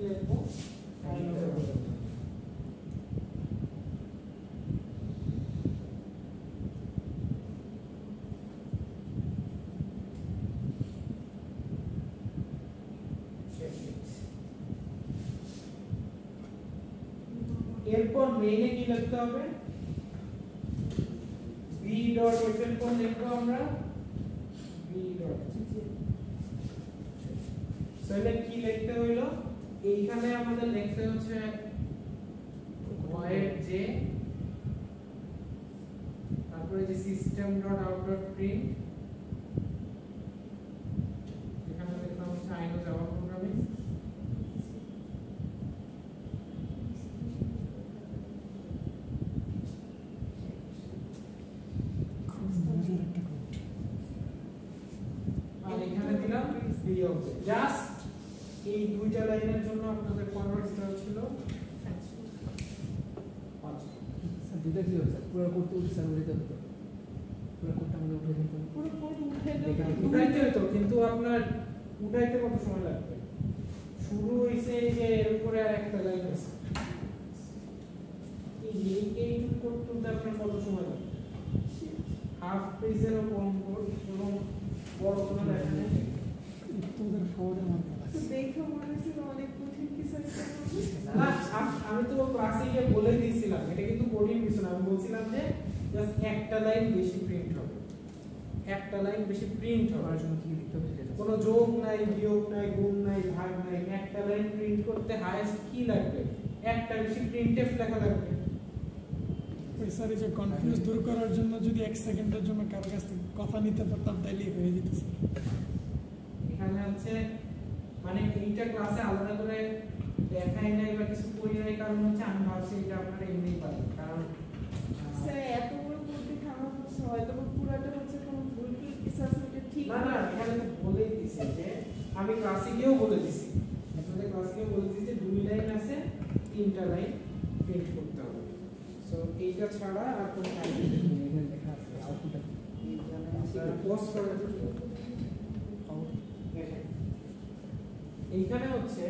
লিখবো এরপর মেইনে কি লিখতে হবে b ডট এফএল কোড লিখবো আমরা b ডট তাহলে কি লিখতে হইলো এইখানে আমাদের লিখতে হচ্ছে void j তারপরে যে system dot out dot print এখানে লিখলাম হচ্ছে I know Java programming free হবে জাস্ট এই দুইটা লাইনের জন্য আপনাদের কনভার্স দেওয়া ছিল 5 স্যার দুটো কি হবে স্যার পুরো করতে উঠে স্যার উঠে যেত পুরো কোডটা আমাদের উঠে যেত পুরো কোড উঠে উঠাইতে হতো কিন্তু আপনার উঠাইতে কত সময় লাগবে শুরু হইছে এই যে এর উপরে আর একটা লাইন আছে এই কোড তুলতে আপনার কত সময় লাগবে হাফ পেজেরও কম কোড এবং বড় কোনো লেখা নেই তোদের কোডের মধ্যে তো দেখে মনে হচ্ছিল অনেক কঠিন কিছু একটা হবে। না আমি তো ক্লাসে গিয়ে বলে দিয়েছিলাম এটা কিন্তু কঠিন কিছু না আমি বলছিলাম যে জাস্ট একটা লাইন বেশি প্রিন্ট হবে একটা লাইন বেশি প্রিন্ট হবে করার জন্য কি লিখতে হবে সেটা কোনো যোগ নাই বিয়োগ নাই গুণ নাই ভাগ নাই একটা লাইন প্রিন্ট করতে হাইয়েস্ট কি লাগবে একটা বেশি প্রিন্টএফ লেখা লাগবে ওই স্যার এই যে কনফিউজ দূর করার জন্য যদি 1 সেকেন্ডের জন্য কারো কাছ থেকে কথা নিতে পারতাম তাইলেই হয়ে যেত স্যার এখানে হচ্ছে মানে এইটা ক্লাসে আলাদা করে দেখাই নাই বা কিছু করি নাই কারণ হচ্ছে আমি ভাবছি এটা আপনারা এমনিই পাবেন কারণ স্যার এত বড় কোড দেখে আমার হচ্ছে হয়তো বা পুরাটা হচ্ছে কোনো ভুল কি কিছু আছে ওটা ঠিক না না এখানে তো বলেই দিছি যে আমি ক্লাসে গিয়েও বলে দিছি আপনাদের ক্লাসে গিয়েও বলে দিছি যে দুই লাইন আছে তিনটা লাইন প্রিন্ট করতে হবে সো এইটা ছাড়া আর কোনো কাজ নেই এখানে লেখা আছে আউটপুটটা আপনারা পোস্ট করে দেখেন এইখানে হচ্ছে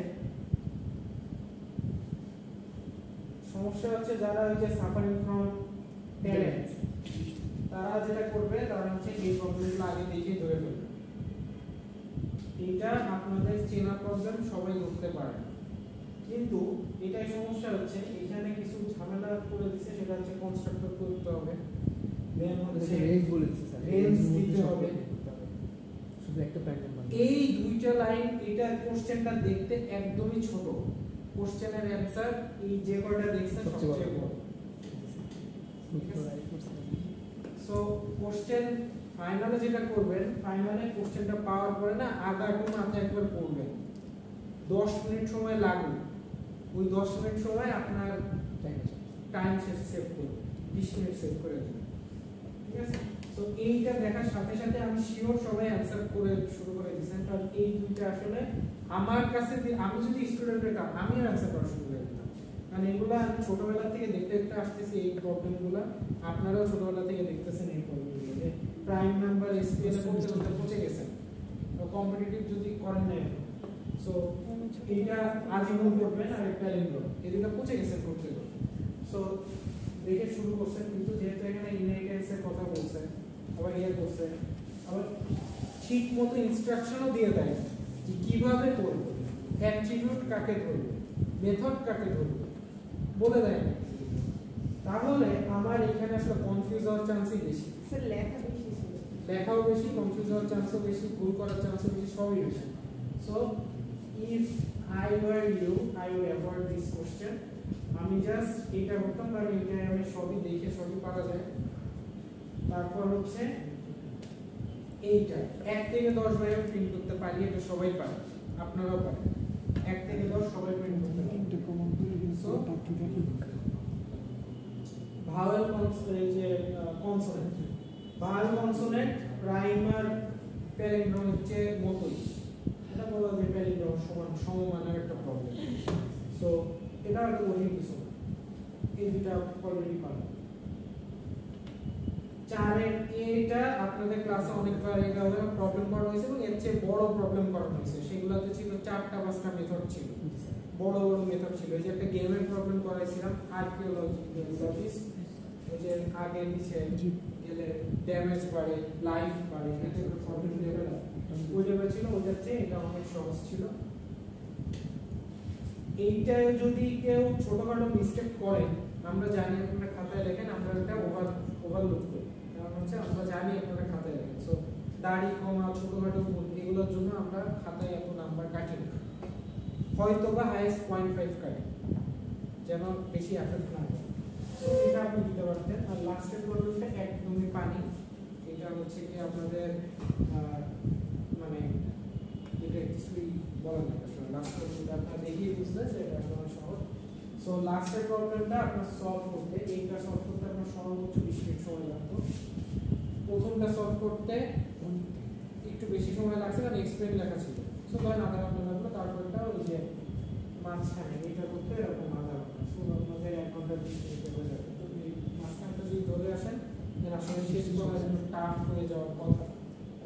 সমস্যা হচ্ছে যারা ওই যে সাফারিং ফ্রম ট্যালেন্ট তারা যেটা করবে তারা হচ্ছে এই প্রবলেমগুলো আগে দেখে ধরে ফেলবে এটা আপনাদের চেনা প্রবলেম সবাই ধরতে পারে কিন্তু এটাই সমস্যা হচ্ছে এখানে কিছু ঝামেলা করে দিছে সেটা হচ্ছে কনস্ট্রাক্টর করতে হবে দেন হচ্ছে রেঞ্জ বলে দিচ্ছে স্যার রেঞ্জ দিতে হবে শুধু একটা প্যাটার্ন মানে এই দুইটা লাইন এটা কোশ্চেনটা দেখতে একদমই ছোট কোশ্চেনের অ্যানসার এই যে কয়টা দেখছেন সবচেয়ে বড় সো কোশ্চেন ফাইনালে যেটা করবেন ফাইনালে কোশ্চেনটা পাওয়ার পরে না আগাটু মাথায় একবার পড়বেন 10 মিনিট সময় লাগবে ওই 10 মিনিট সময় আপনার টাইম সেভ করবে 20 মিনিট সেভ করে দেবেন ঠিক আছে তো এইটা দেখার সাথে সাথে আমি শিওর সবাই অ্যানসার করে শুরু করে দিয়েছেন কারণ এই দুইটা আসলে আমার কাছে আমি যদি স্টুডেন্টের কাম আমি অ্যানসার করা শুরু করে দিতাম কারণ এগুলো আমি ছোটবেলা থেকে দেখতে দেখতে আসতেছি এই প্রবলেমগুলো আপনারাও ছোটবেলা থেকে দেখতেছেন এই প্রবলেমগুলো যে প্রাইম নাম্বার এসপিএল করতে করতে পৌঁছে গেছেন কম্পিটিটিভ যদি করেন না সো এইটা আজীবন করবেন আর একটা লিঙ্গ এই দুটো পৌঁছে গেছেন করতে করতে সো দেখে শুরু করছেন কিন্তু যেহেতু এখানে ইনহেরিটেন্সের কথা বলছেন আবার ইয়ে করছেন আবার ঠিক মতো ইনস্ট্রাকশনও দিয়ে দেয় যে কিভাবে করবো অ্যাট্রিবিউট কাকে ধরবে মেথড কাকে ধরবে বলে দেয় না তাহলে আমার এখানে আসলে কনফিউজ হওয়ার চান্সই বেশি স্যার লেখা বেশি ছিল লেখাও বেশি কনফিউজ হওয়ার চান্সও বেশি ভুল করার চান্সও বেশি সবই বেশি so if I were you I will avoid this question আমি জাস্ট এটা করতাম কারণ এটা আমি সবই দেখে সবই পারা যায় তারপর হচ্ছে এইটা 1 থেকে 10 ভাবে প্রিন্ট করতে পারি এটা সবাই পারে আপনারাও পারেন 1 থেকে 10 সবাই প্রিন্ট করতে পারে তিনটে কমন করে কিন্তু বাকি দেখি ভাওয়েল কনসোনেন্ট যে consonant vowel consonant primer palindrome হচ্ছে মতই এটা বলা যায় প্যালিন্ড্রোম সমান সমমানের একটা প্রবলেম সো এটা একটা কঠিন কিছু না এই দুটো অলরেডি পাবেন 4 এর এটা আপনাদের ক্লাসে অনেকবার এই ধরনের প্রবলেম করা হয়েছে এবং এর চেয়ে বড় প্রবলেম করা হয়েছে সেগুলোতে ছিল 4টা 5টা মেথড ছিল বড় বড় মেথড ছিল এই যে একটা গেমের প্রবলেম করাইছিলাম আর্কিওলজিস্ট ওই যে আগে নিচে গেলে ড্যামেজ বাড়ে লাইফ বাড়ে এটা একটা প্রবলেম লেভেল ওই লেভেল ছিল ওটার চেয়ে এটা অনেক সহজ ছিল এইটা যদি কেউ ছোটখাটো মিস্টেক করে আমরা জানি আপনারা খাতায় লেখেন আমরা এটা ওভারলুক করি কারণ হচ্ছে আমরা জানি আপনারা খাতায় লেখেন সো দাড়ি কমা ছোটখাটো ভুল এগুলোর জন্য আমরা খাতায় এত নাম্বার কাটি না হয়তো বা হাইয়েস্ট 0.5 কাটি যেন বেশি এফেক্ট না হয় তো এটা আপনি দিতে পারতেন আর লাস্টের প্রবলেমটা একদমই পানি এটা হচ্ছে কি আপনাদের মানে এটা কিছুই বলার না আসলে লাস্ট প্রবলেমটা আপনারা দেখিয়ে বুঝলেন যে এটা আসলে সহজ সো লাস্টের প্রবলেমটা আপনার সলভ করতে এইটা সলভ করতে আপনার সর্বোচ্চ 20 মিনিট সময় লাগতো প্রথমটা সলভ করতে একটু বেশি সময় লাগছে কারণ এক্সপ্লেন লেখা ছিল সো ধরেন আধা ঘন্টা লাগলো, তারপরটা ওই যে মাঝখানে এটা করতে এরকম আধা ঘন্টা, সো আপনাদের 1 ঘন্টা 20 মিনিটে হয়ে যাবে। তো এই মাঝখানটা যদি ধরে আসেন দেন আসলে শেষ করার জন্য টাফ হয়ে যাওয়ার কথা,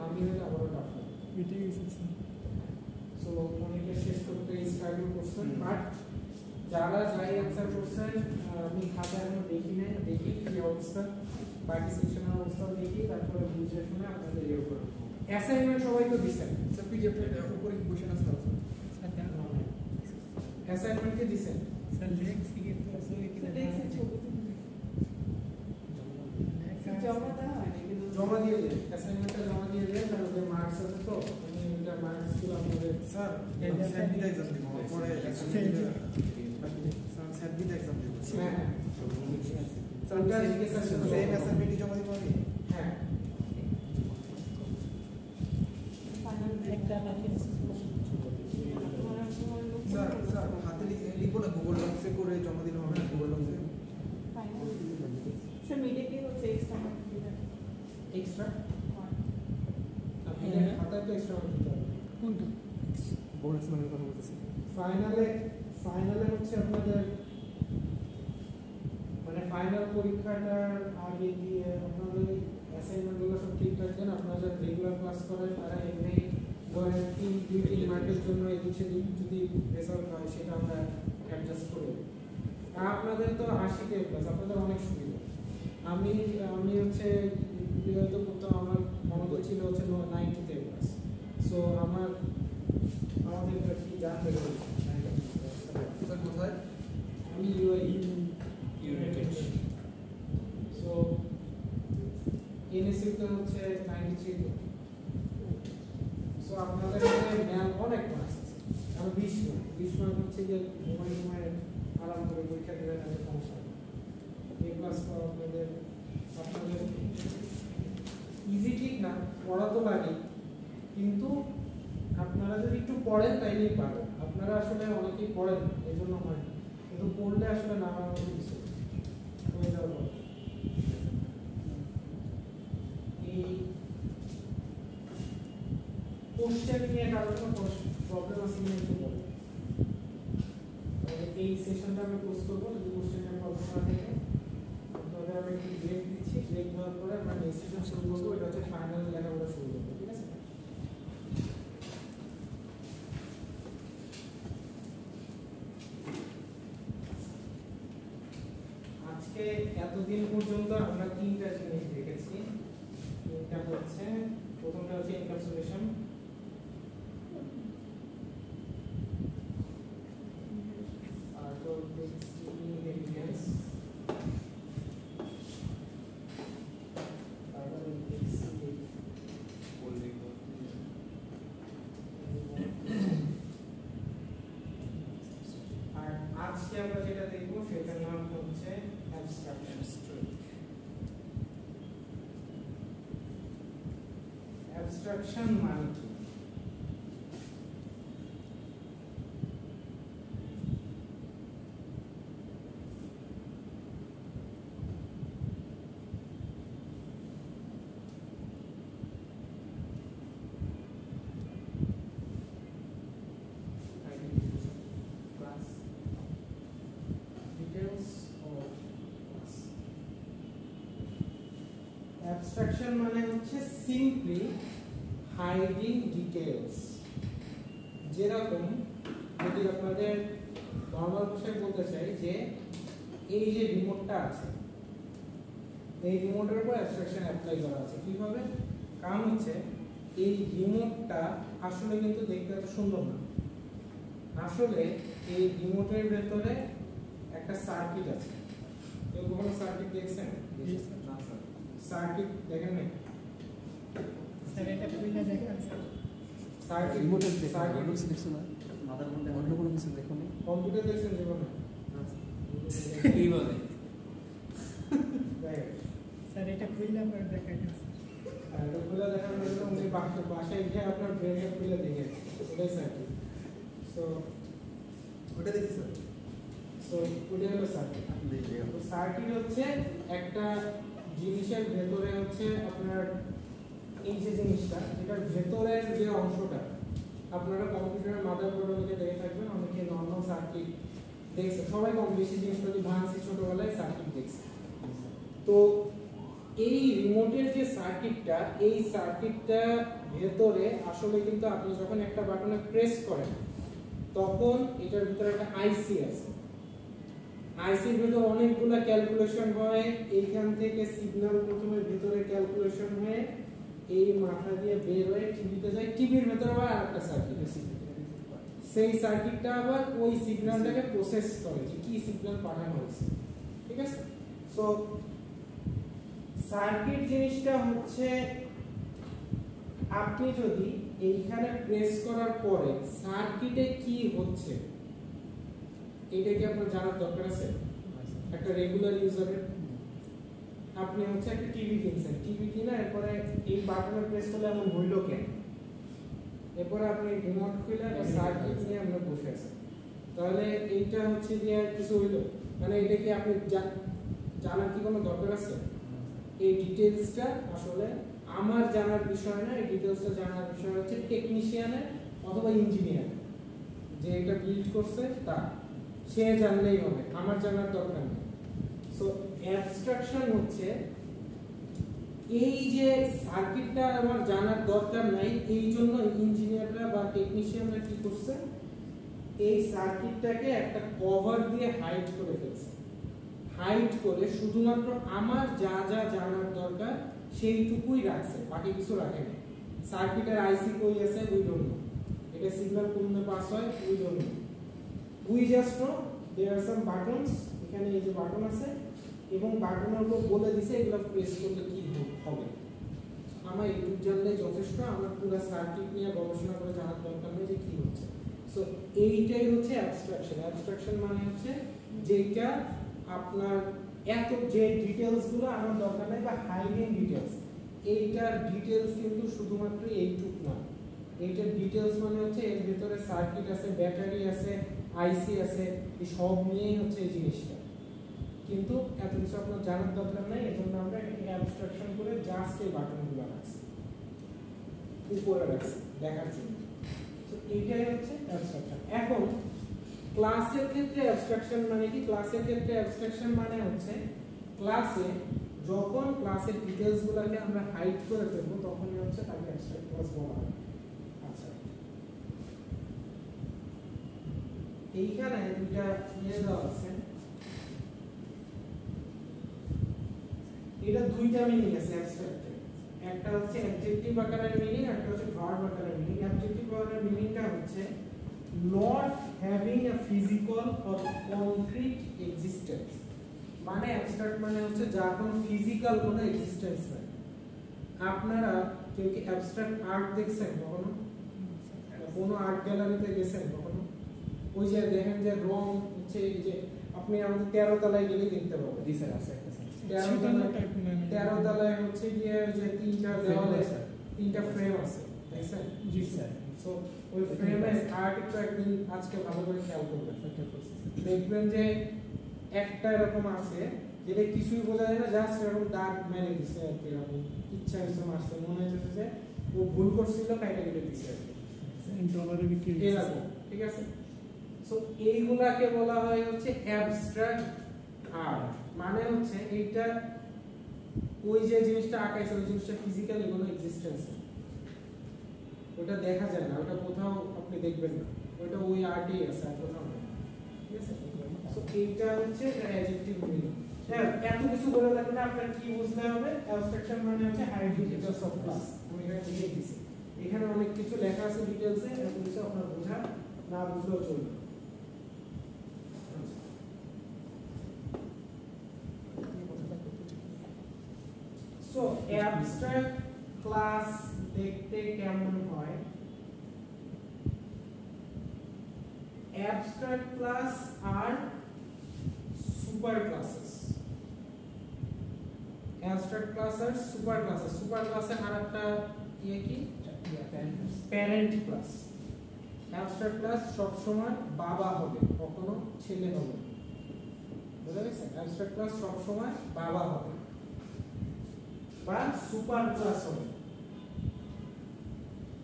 আমি হলে আবারও টাফ হবে। এটাই এসেছে সো অনেকে শেষ করতে স্ট্রাগল করছেন, বাট যারা যাই অ্যান্সার করছেন আমি খাতায় এখনো দেখি নাই, দেখি কি অবস্থা, বাকি সেকশনের অবস্থা দেখি, তারপরে বুঝে শুনে আপনাদের ইয়ে করব। অ্যাসাইনমেন্ট সবাই তো দিছেন, স্যার পিডিএফ এর উপরে কি বসে আছে অ্যাসাইনমেন্ট কে দিছেন? স্যার লেখছি কিন্তু আসলে কি দেখছি ছবি জমা দেওয়া হয় নাকি? জমা দিয়ে দেন, অ্যাসাইনমেন্টটা জমা দিয়ে দেন, তার মধ্যে মার্কস আছে তো আমি এটা মার্কস গুলো আপনাদের স্যার স্যার বিদা एग्जाम দিব পরে স্যার বিদা एग्जाम দিব হ্যাঁ হ্যাঁ স্যার সেম অ্যাসাইনমেন্ট জমা দিব আমি হ্যাঁ স্যার স্যার হাতে লিখবো না গুগল ডক্সে করে জমা দিলে হবে না গুগল ডক্সে স্যার মিডে কি হচ্ছে এক্সট্রা মার্ক দিবেন? এক্সট্রা আপনি খাতায় তো এক্সট্রা দিতে হবে। কোনটা বোর্ড অ্যাসাইনমেন্টের কথা বলতেছি। ফাইনালে হচ্ছে আপনাদের মানে ফাইনাল পরীক্ষাটার আগে দিয়ে আপনাদের অ্যাসাইনমেন্টগুলো সব ঠিকঠাক দেন। আপনারা যারা রেগুলার ক্লাস করেন তারা এমনি ধরেন 2-3 মার্কের জন্য এদিক সেদিক যদি রেজাল্ট হয় সেটা আমরা অ্যাডজাস্ট করে দিই। আর আপনাদের তো 80তে প্লাস, আপনাদের অনেক সুবিধা। আমি হচ্ছে বিগত করতাম, আমার মনে ছিল হচ্ছে 90তে প্লাস। সো আমাদের কি জানতে হবে স্যার কোথায় আমি ইউআই ইউনাইটেড। সো এনএসইউতে হচ্ছে 93 তে। সো আপনাদের ম্যাম অনেক মার্কস আছে, আমার 20 মার্ক হচ্ছে যে ঘুমায় আরাম করে পরীক্ষা দেবেন, একটা সমস্যা নেই। এ প্লাস আপনাদের ইজি ঠিক না, পড়া তো লাগে, কিন্তু আপনারা যদি একটু পড়েন তাইলেই পারেন। আপনারা আসলে অনেকেই পড়েন না, এই জন্য হয় না, কিন্তু পড়লে আসলে নামার মতো কিছু হয়ে যাওয়ার পর এই কোশ্চেন নিয়ে কারো কোনো প্রবলেম আছে কিনা একটু বলুন। এই সেশনটা আমি পোস্ট করবো, যদি কোশ্চেনের প্রবলেম না থাকে আপনাদের আমি একটু ব্রেক দিচ্ছি, ব্রেক দেওয়ার পরে আমরা নেক্সট সেশন শুরু করবো। এটা হচ্ছে ফাইনাল লেখাপড়া শুরু করবো, ঠিক আছে? আজকে এতদিন পর্যন্ত আমরা 3টা জিনিস দেখেছি। এটা হচ্ছে প্রথমটা হচ্ছে এনক্যাপসুলেশন, তারপর দেখছি এভিডেন্স, তারপর দেখছি আর আজকে আমরা যেটা দেখবো সেটার নাম হচ্ছে অ্যাবস্ট্রাকশন। অ্যাবস্ট্রাকশন মানে কি? Abstraction মানে হচ্ছে simply hiding details। যেরকম যদি আপনাদের নরমাল ভাষায় বলতে চাই যে এই যে রিমোটটা আছে, এই রিমোটের উপর অ্যাবস্ট্রাকশন অ্যাপ্লাই করা আছে। কিভাবে? কারণ হচ্ছে এই রিমোটটা আসলে কিন্তু দেখতে এত সুন্দর না, আসলে এই রিমোটের ভেতরে একটা সার্কিট আছে। কেউ কখনো সার্কিট দেখছেন? না স্যার, সার্কিট দেখেন নাই? স্যার এটা খুলে দেখেন স্যার, সার্কিট রিমোটের সার্কিট সার্কিট দেখছো না, অন্য কোনো কিছু দেখো না? কম্পিউটার দেখছেন জীবনে? কি বলে? স্যার এটা খুলে আপনার দেখাই দেন আর এটা খুলে দেখানোর জন্য উনি বাসায় গিয়ে আপনার ব্রেনটা খুলে দেখে, ওটাই সার্কিট। সো ওটা দেখি স্যার। সো ওটা হলো সার্কিট। তো সার্কিট হচ্ছে একটা জিনিসের ভেতরে হচ্ছে আপনার এই যে জিনিসটা, যেটার ভেতরের যে অংশটা, আপনারা কম্পিউটারের মাদারবোর্ড অনেকে দেখে থাকবেন, অনেকে নর্মাল সার্কিট দেখছে, সবাই কম বেশি জিনিসপাতি ভাঙছি ছোটবেলায় সার্কিট দেখছে। তো এই রিমোটের যে সার্কিটটা, এই সার্কিটটা ভেতরে আসলে কিন্তু আপনি যখন একটা বাটনে প্রেস করেন তখন এটার ভিতরে একটা আইসি আছে। আইসির ভিতরে অনেকগুলো ক্যালকুলেশন হয়, এইখান থেকে সিগন্যাল প্রথমে ভিতরে ক্যালকুলেশন হয়ে এই মাথা দিয়ে বের হয়ে টিভিতে যায়, টিভির ভিতরে আবার আরেকটা সার্কিট আছে, সেই সার্কিটটা আবার ওই সিগন্যালটাকে প্রসেস করে যে কি সিগন্যাল পাঠানো হয়েছে। ঠিক আছে, সো সার্কিট জিনিসটা হচ্ছে আপনি যদি এইখানে প্রেস করার পরে সার্কিটে কি হচ্ছে এটা কি আপনার জানার দরকার আছে? একটা রেগুলার ইউজারের, আপনি হচ্ছে একটা টিভি কিনছেন, টিভি কিনা এরপরে এই বাটনে প্রেস করলে এমন হইল কেন, এরপরে আপনি রিমোট খুলে বা সার্কিট নিয়ে আমরা বসে আছেন, তাহলে এইটা হচ্ছে যে কিছু হইল মানে এটা কি আপনি জানার কি কোনো দরকার আছে? এই ডিটেইলসটা আসলে আমার জানার বিষয় না, এই ডিটেইলসটা জানার বিষয় হচ্ছে টেকনিশিয়ানের অথবা ইঞ্জিনিয়ার যে এটা বিল্ড করছে তা, সে জানলেই হবে, আমার জানার দরকার নেই। সো অ্যাবস্ট্রাকশন হচ্ছে এই যে সার্কিটটা আমার জানার দরকার নাই, এই জন্য ইঞ্জিনিয়াররা বা টেকনিশিয়ানরা কি করছে, এই সার্কিটটাকে একটা কভার দিয়ে হাইড করে ফেলছে, হাইড করে শুধুমাত্র আমার যা যা জানার দরকার সেইটুকুই রাখছে, বাকি কিছু রাখে না। সার্কিটের আইসি কই আছে উই ডোন্ট নো, এটা সিগন্যাল কোনভাবে পাস হয় we don't know, we just know there are some buttons, এখানে এই যে বাটন আছে এবং বাটনের উপর বলে দিছে এগুলো প্রেস করলে কি হবে। আমার এইটুকু জানলে যথেষ্ট, আমার পুরো সার্কিট নিয়ে গবেষণা করে জানার দরকার নেই যে কি হচ্ছে। সো এইটাই হচ্ছে অ্যাবস্ট্রাকশন। অ্যাবস্ট্রাকশন মানে হচ্ছে যেটা আপনার এত যে ডিটেইলস গুলো আমার দরকার নাই বা হাইডিং ডিটেইলস, এইটার ডিটেইলস কিন্তু শুধুমাত্র এইটুক না, এইটার ডিটেইলস মানে হচ্ছে এর ভিতরে সার্কিট আছে, ব্যাটারি আছে, আইসি আছে, এই সব নিয়েই হচ্ছে এই জিনিসটা। কিন্তু এত কিছু আপনার জানার দরকার নাই, এজন্য আমরা এটাকে অ্যাবস্ট্রাকশন করে জাস্ট এই বাটনগুলো রাখছি, উপরে রাখছি দেখার জন্য। তো এইটাই হচ্ছে অ্যাবস্ট্রাকশন। এখন ক্লাসের ক্ষেত্রে অ্যাবস্ট্রাকশন মানে কি? ক্লাসের ক্ষেত্রে অ্যাবস্ট্রাকশন মানে হচ্ছে ক্লাসে যখন ক্লাসের ডিটেইলসগুলোকে আমরা হাইড করে ফেলবো তখনই হচ্ছে তাকে অ্যাবস্ট্রাক্ট ক্লাস বলা হয়। আচ্ছা, এইখানে দুইটা দেওয়া আছে, এটা দুইটা মিনিং আছে অ্যাবস্ট্রাক্টে, একটা হচ্ছে অ্যাডজেক্টিভ আকারের মিনিং, একটা হচ্ছে ভার্ব আকারের মিনিং। অ্যাডজেক্টিভ আকারের মিনিংটা হচ্ছে not having a physical or concrete existence, মানে অ্যাবস্ট্রাক্ট মানে হচ্ছে যার কোনো ফিজিক্যাল কোনো এক্সিস্টেন্স নাই। আপনারা কেউ কি অ্যাবস্ট্রাক্ট আর্ট দেখছেন কখনো? কোনো আর্ট গ্যালারিতে গেছেন কখনো? ওই যে দেখেন যে রং হচ্ছে এই যে আপনি আমাদের 13 তলায় গেলেই দেখতে পাবেন। জি স্যার, আছে একটা 13 তলায় হচ্ছে গিয়ে যে তিনটা দেওয়ালে তিনটা ফ্রেম আছে, দেখছেন? জি স্যার। সো ওই ফ্রেমের আর্টটা একদিন আজকে ভালো করে খেয়াল করবেন, দেখবেন যে একটা এরকম আছে যেটা কিছুই বোঝা যায় না, জাস্ট এরকম দাগ মেরে দিছে আর কি, এরকম ইচ্ছা হয়েছে মারছে, মনে হচ্ছে যে ও ভুল করছিল কাইটা কেটে দিছে আর কি, ডলারে বিক্রি এরকম। ঠিক আছে, সো এইগুলাকে বলা হয় হচ্ছে অ্যাবস্ট্রাক্ট আর্ট। মানে হচ্ছে এইটা ওই যে জিনিসটা আঁকাইছে ওই জিনিসটা ফিজিক্যালি কোনো এক্সিস্টেন্স নেই, ওটা দেখা যায় না, ওটা কোথাও আপনি দেখবেন না, ওটা ওই আর্টেই আছে আর কোথাও নেই। ঠিক আছে, সো এইটা হচ্ছে অ্যাডজেক্টিভ মিনিং। হ্যাঁ, এত কিছু বলে লাগবে না, আপনার কি বুঝতে হবে? অ্যাবস্ট্রাকশন মানে হচ্ছে হাইডিং ডিটেইলস অফ ক্লাস। আমি এখানে লিখে দিয়েছি, এখানে অনেক কিছু লেখা আছে ডিটেইলসে, এত কিছু আপনার বোঝা না বুঝলেও চলবে। সো অ্যাবস্ট্রাক্ট ক্লাস দেখতে কেমন হয়? Abstract class are super classes. Abstract class are super classes. Super class এর আরেকটা ইয়ে কি? Parent class. Abstract class সব সময় বাবা হবে, কখনো ছেলে হবে না। বুঝা গেছে? Abstract class সব সময় বাবা হবে বা সুপার ক্লাস হবে।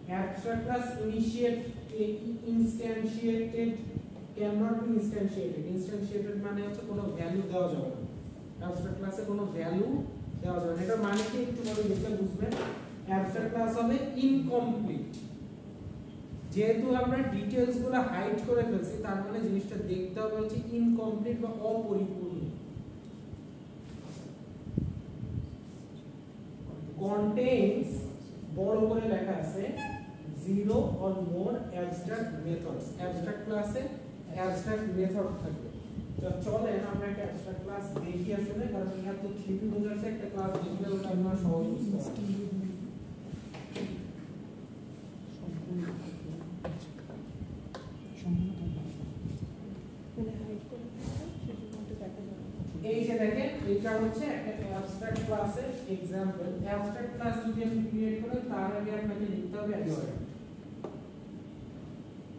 abstract class instantiated cannot be instantiated মানে হচ্ছে কোনো ভ্যালু দেওয়া যাবে না abstract ক্লাসে কোনো ভ্যালু দেওয়া যাবে না এটা মানে কি একটু বলে দেখলে বুঝবেন abstract ক্লাস হবে ইনকমপ্লিট যেহেতু আমরা ডিটেইলস গুলো হাইড করে ফেলছি তার মানে জিনিসটা দেখতে হবে হচ্ছে ইনকমপ্লিট বা অপরিপূর্ণ contains বড় করে লেখা আছে zero or more abstract methods abstract ক্লাসে abstract method থাকবে তো চলেন আমরা একটা abstract ক্লাস দেখি আসলে কারণ এত থ্রিপি বোঝাচ্ছে একটা ক্লাস দেখলে ওটা আমরা সহজ বুঝতে পারবো এই যে দেখেন এটা হচ্ছে একটা অ্যাবস্ট্রাক্ট ক্লাসের एग्जांपल অ্যাবস্ট্রাক্ট ক্লাস যদি আপনি ক্রিয়েট করেন তার আগে আপনাকে লিখতে হবে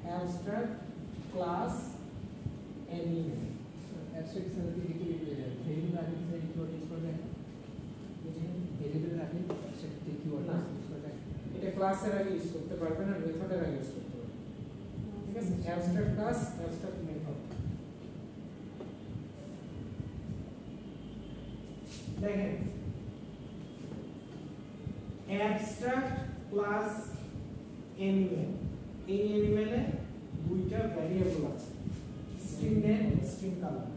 অ্যাবস্ট্রাক্ট ক্লাস এলিমেন্ট abstract से भी ভেরিয়েবল আগে से कीवर्ड यूज कर रहे हैं ভেরিয়েবল আগে abstract कीवर्ड यूज कर रहे हैं এটা ক্লাসের আগে ইউজ করতে পারবেন আর মেথডের আগে ইউজ করতে পারবেন ঠিক আছে অ্যাবস্ট্রাক্ট ক্লাস অ্যাবস্ট্রাক্ট মেথড দেখেন abstract class animal এই animal-এ দুইটা ভ্যারিয়েবল আছে স্ট্রিং নেম স্ট্রিং কালার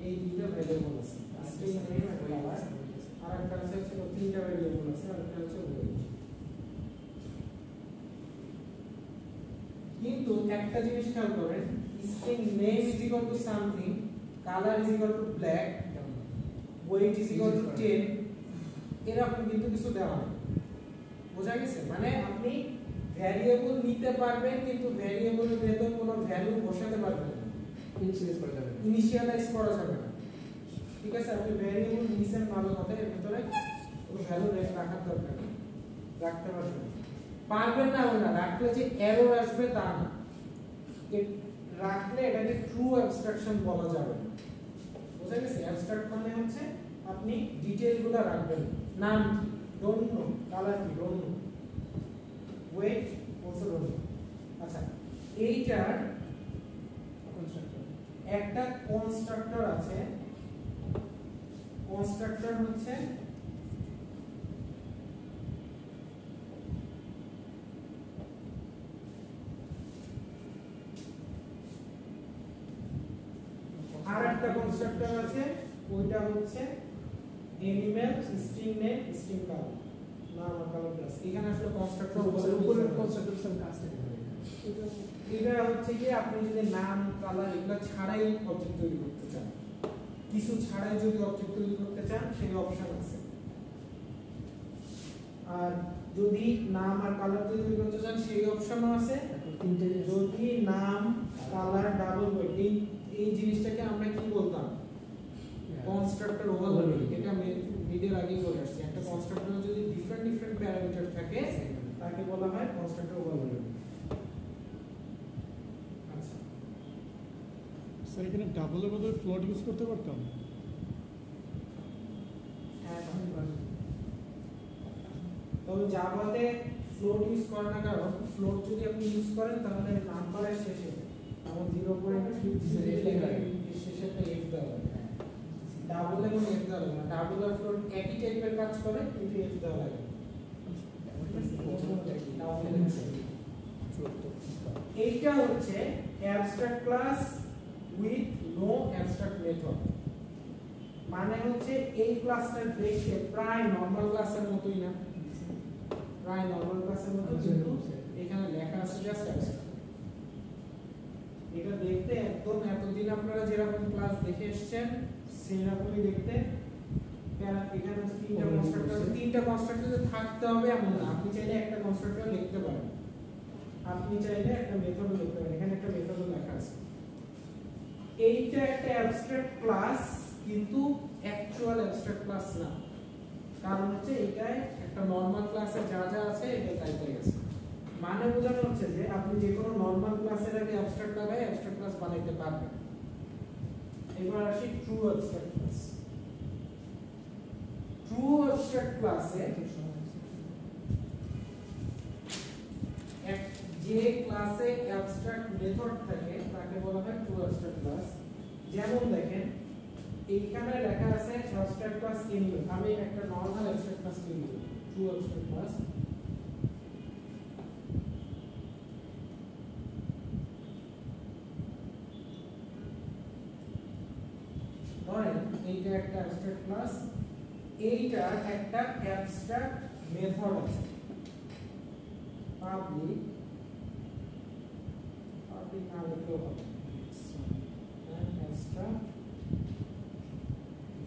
এই দুইটা ভ্যারিয়েবল আছে স্ট্রিং নেম আর কালার আর একটা আছে তিনটা ভ্যারিয়েবল আছে আর একটা হচ্ছে ওয়েট কিন্তু একটা জিনিস খেয়াল করেন string name is equal to something colour is equal to black weight is equal to 10 এরকম কিন্তু কিছু দেওয়া নেই বোঝা গেছে মানে আপনি ভ্যারিয়েবল নিতে পারবেন কিন্তু ভ্যারিয়েবলের ভেতর কোনো ভ্যালু বসাতে পারবেন না ইনিশিয়ালাইজ করা যাবে না ঠিক আছে আপনি ভ্যারিয়েবল নিছেন ভালো কথা এর ভিতরে কোনো ভ্যালু রাখার দরকার নেই রাখতে পারবেন না না রাখলে যে এরর আসবে তা না রাখলে এটাকে ট্রু অ্যাবস্ট্রাকশন বলা যাবে না বুঝা গেছে অ্যাবস্ট্রাক্ট মানে হচ্ছে আপনি ডিটেইলগুলো রাখবেন নাম কি ডোন্ট নো কালার কি don't know weight also don't know আচ্ছা এইটার একটা কনস্ট্রাক্টর আছে কনস্ট্রাক্টর হচ্ছে আর একটা কনস্ট্রাক্টর আছে ওইটা হচ্ছে animal string name string colour নাম আর কালার ক্লাস এখানে আসলে কনস্ট্রাক্টর উপরের কনস্ট্রাক্টর সব কাজ করে এটা হচ্ছে কি আপনি যদি নাম কালার এগুলো ছাড়াই অবজেক্ট তৈরি করতে চান কিছু ছাড়াই যদি অবজেক্ট তৈরি করতে চান সেই অপশন আছে আর যদি নাম আর কালার তৈরি করতে চান সেই অপশনও আছে যদি নাম কালার ডাবল ওয়েট এই জিনিসটাকে আমরা কি বলতাম কনস্ট্রাক্টর ওভারলোডিং এটা ভিডিওর আগেই বলে আসছি একটা কনস্ট্রাক্টরে যদি ডিফারেন্ট প্যারামিটার থাকে তাকে বলা হয় কনস্ট্রাক্টর ওভারলোডিং আচ্ছা স্যার এখানে ডাবলের বদলে ফ্লোট ইউজ করতে পারতাম তবে জাভাতে ফ্লোট ইউজ করার না কারণ ফ্লোট যদি আপনি ইউজ করেন তাহলে নাম্বারের শেষে যেমন 0.3 শেষে একটা f দেওয়া হবে ডাবল এবং f দেওয়া হবে না ডাবল আর ফ্লোট একই টাইপের কাজ করে কিন্তু f দেওয়া লাগে এইটা হচ্ছে abstract class with no abstract method মানে হচ্ছে এই ক্লাসটা দেখতে প্রায় নরমাল ক্লাসের মতোই না প্রায় নরমাল ক্লাসের মতো কিন্তু এখানে লেখা আছে জাস্ট অ্যাবস্ট্রাক্ট এটা দেখতে একদম এতদিন আপনারা যেরকম ক্লাস দেখে এসেছেন সেরকমই দেখতে এখানে হচ্ছে তিনটা কনস্ট্রাক্টর থাকতে হবে এমন না আপনি চাইলে একটা কনস্ট্রাক্টর লিখতে পারেন আপনি চাইলে একটা মেথডও লিখতে পারেন এখানে একটা মেথডও লেখা আছে এইটা একটা অ্যাবস্ট্রাক্ট ক্লাস কিন্তু অ্যাকচুয়াল অ্যাবস্ট্রাক্ট ক্লাস না কারণ হচ্ছে এটাই একটা নরমাল ক্লাসে যা যা আছে এটা তাই আছে মানে বোঝানো হচ্ছে যে আপনি যে কোনো নরমাল ক্লাসের আগে অ্যাবস্ট্রাক্ট লাগায় অ্যাবস্ট্রাক্ট ক্লাস বানাইতে পারবেন এবার আসি true abstract class true abstract ক্লাসে যে ক্লাসে অ্যাবস্ট্রাক্ট মেথড থাকে তাকে বলা হয় ট্রু অ্যাবস্ট্রাক্ট ক্লাস। যেমন দেখেন এইখানে লেখা আছে অ্যাবস্ট্রাক্ট ক্লাস এনিওয়ে, আমি একটা নরমাল অ্যাবস্ট্রাক্ট ক্লাস নিব, ট্রু অ্যাবস্ট্রাক্ট ক্লাস। ধরেন এইটা একটা অ্যাবস্ট্রাক্ট ক্লাস, এইটার একটা অ্যাবস্ট্রাক্ট মেথড আছে, পাবলিক না লিখলেও হবে, অ্যাবস্ট্রাক্ট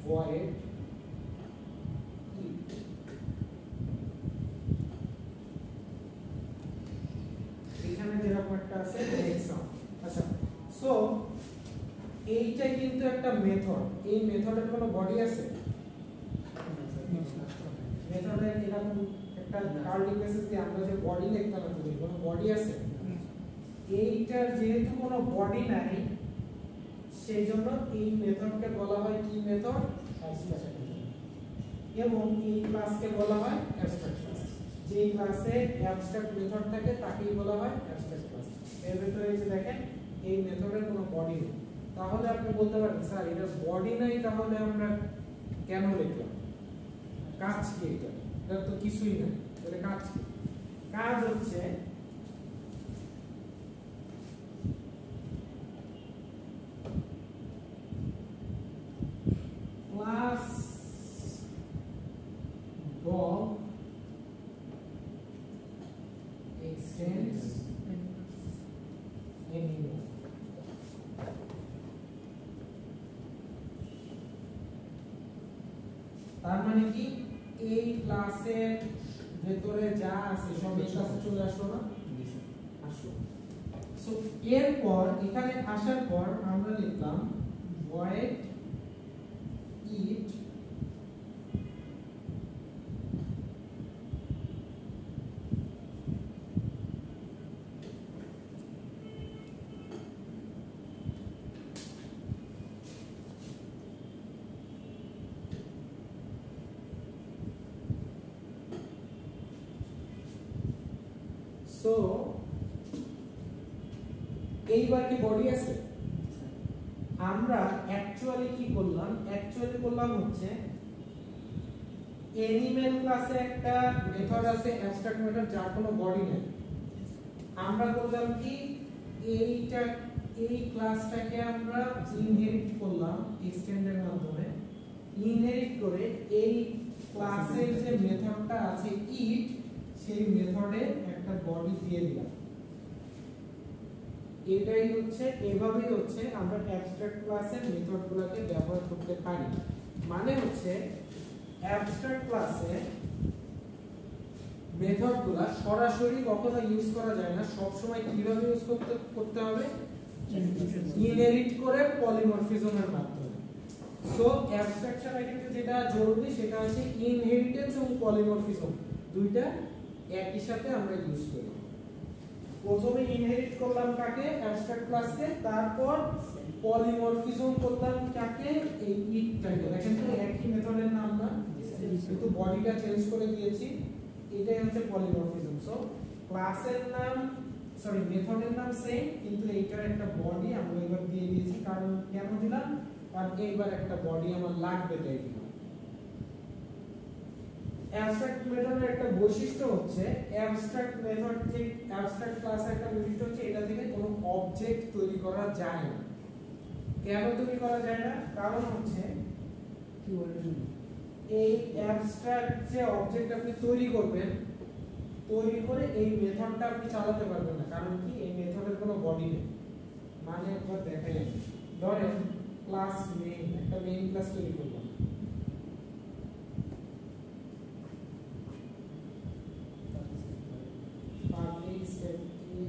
void it। এখানে যেরকম একটা আছে এক্সাম। আচ্ছা, সো এইটা কিন্তু একটা মেথড, এই মেথডের কোনো বডি আছে? মেথডের এরকম একটা কার্লি বেসিস দিয়ে আমরা যে বডি লিখতাম না, কোনো বডি আছে? এইটার যেহেতু কোনো বডি নাই, সেই জন্য এই মেথডকে বলা হয় কি মেথড? Abstract method. এবং এই ক্লাসকে বলা হয় অ্যাবস্ট্রাক্ট ক্লাস। যে ক্লাসে অ্যাবস্ট্রাক্ট মেথড থাকে তাকেই বলা হয় অ্যাবস্ট্রাক্ট ক্লাস। এর ভিতরে এই যে দেখেন এই মেথডের কোনো বডি নেই, তাহলে আপনি বলতে পারেন স্যার এটা বডি নাই, তাহলে আমরা কেন লিখলাম? কাজ কি এটা? এটা তো কিছুই না, তাহলে কাজ কি? কাজ হচ্ছে class dog extends anymore। তার মানে কি এই ক্লাসের ভেতরে যা আছে সব এই ক্লাসে চলে আসলো না? আসলো। সো এরপর এখানে আসার পর আমরা লিখলাম void it সো এইবার কি বডি আছে? আমরা অ্যাকচুয়ালি কি করলাম? অ্যাকচুয়ালি করলাম হচ্ছে অ্যানিমেল ক্লাসে একটা মেথড আছে অ্যাবস্ট্রাক্ট মেথড যার কোনো বডি নেই। আমরা করলাম কি এইটা এই ক্লাসটাকে আমরা ইনহেরিট করলাম এক্সটেন্ডের মাধ্যমে। ইনহেরিট করে এই ক্লাসের যে মেথডটা আছে ইট, সেই মেথডে একটা বডি দিয়ে দিলাম। এটাই হচ্ছে, এভাবেই হচ্ছে আমরা অ্যাবস্ট্রাক্ট ক্লাসের মেথডগুলোকে ব্যবহার করতে পারি। মানে হচ্ছে অ্যাবস্ট্রাক্ট ক্লাসে মেথডগুলো সরাসরি কখনো ইউজ করা যায় না, সব সময় কিভাবে ইউজ করতে হবে? ইনহেরিট করে পলিমরফিজমের মাধ্যমে। সো অ্যাবস্ট্রাকশনে কিন্তু যেটা জরুরি সেটা হচ্ছে ইনহেরিটেন্স এবং পলিমরফিজম, দুইটা একই সাথে আমরা ইউজ করি। প্রথমে ইনহেরিট করলাম কাকে? অ্যাবস্ট্রাক্ট ক্লাসকে, তারপর পলিমরফিজম করলাম কাকে? এই ইটটাকে। দেখেন তো একই মেথডের নাম না, কিন্তু বডিটা চেঞ্জ করে দিয়েছি, এটাই হচ্ছে পলিমরফিজম। সো ক্লাসের নাম সরি মেথডের নাম সেম, কিন্তু এইটার একটা বডি আমরা এবার দিয়ে দিয়েছি। কারণ কেন দিলাম? কারণ এইবার একটা বডি আমার লাগবে, তাই দিলাম। অ্যাবস্ট্রাক্ট মেথডের একটা বৈশিষ্ট্য হচ্ছে অ্যাবস্ট্রাক্ট মেথড যে অ্যাবস্ট্রাক্ট ক্লাসের একটা বৈশিষ্ট্য হচ্ছে এটা থেকে কোনো অবজেক্ট তৈরি করা যায় না। কেন তৈরি করা যায় না? কারণ হচ্ছে এই অ্যাবস্ট্রাক্ট যে অবজেক্ট আপনি তৈরি করবেন, তৈরি করে এই মেথডটা আপনি চালাতে পারবেন না। কারণ কি? এই মেথডের কোনো বডি নেই। মানে একবার দেখা যায়, ধরেন ক্লাস মেইন, একটা মেইন ক্লাস তৈরি করলাম, পাবলিক সেফটি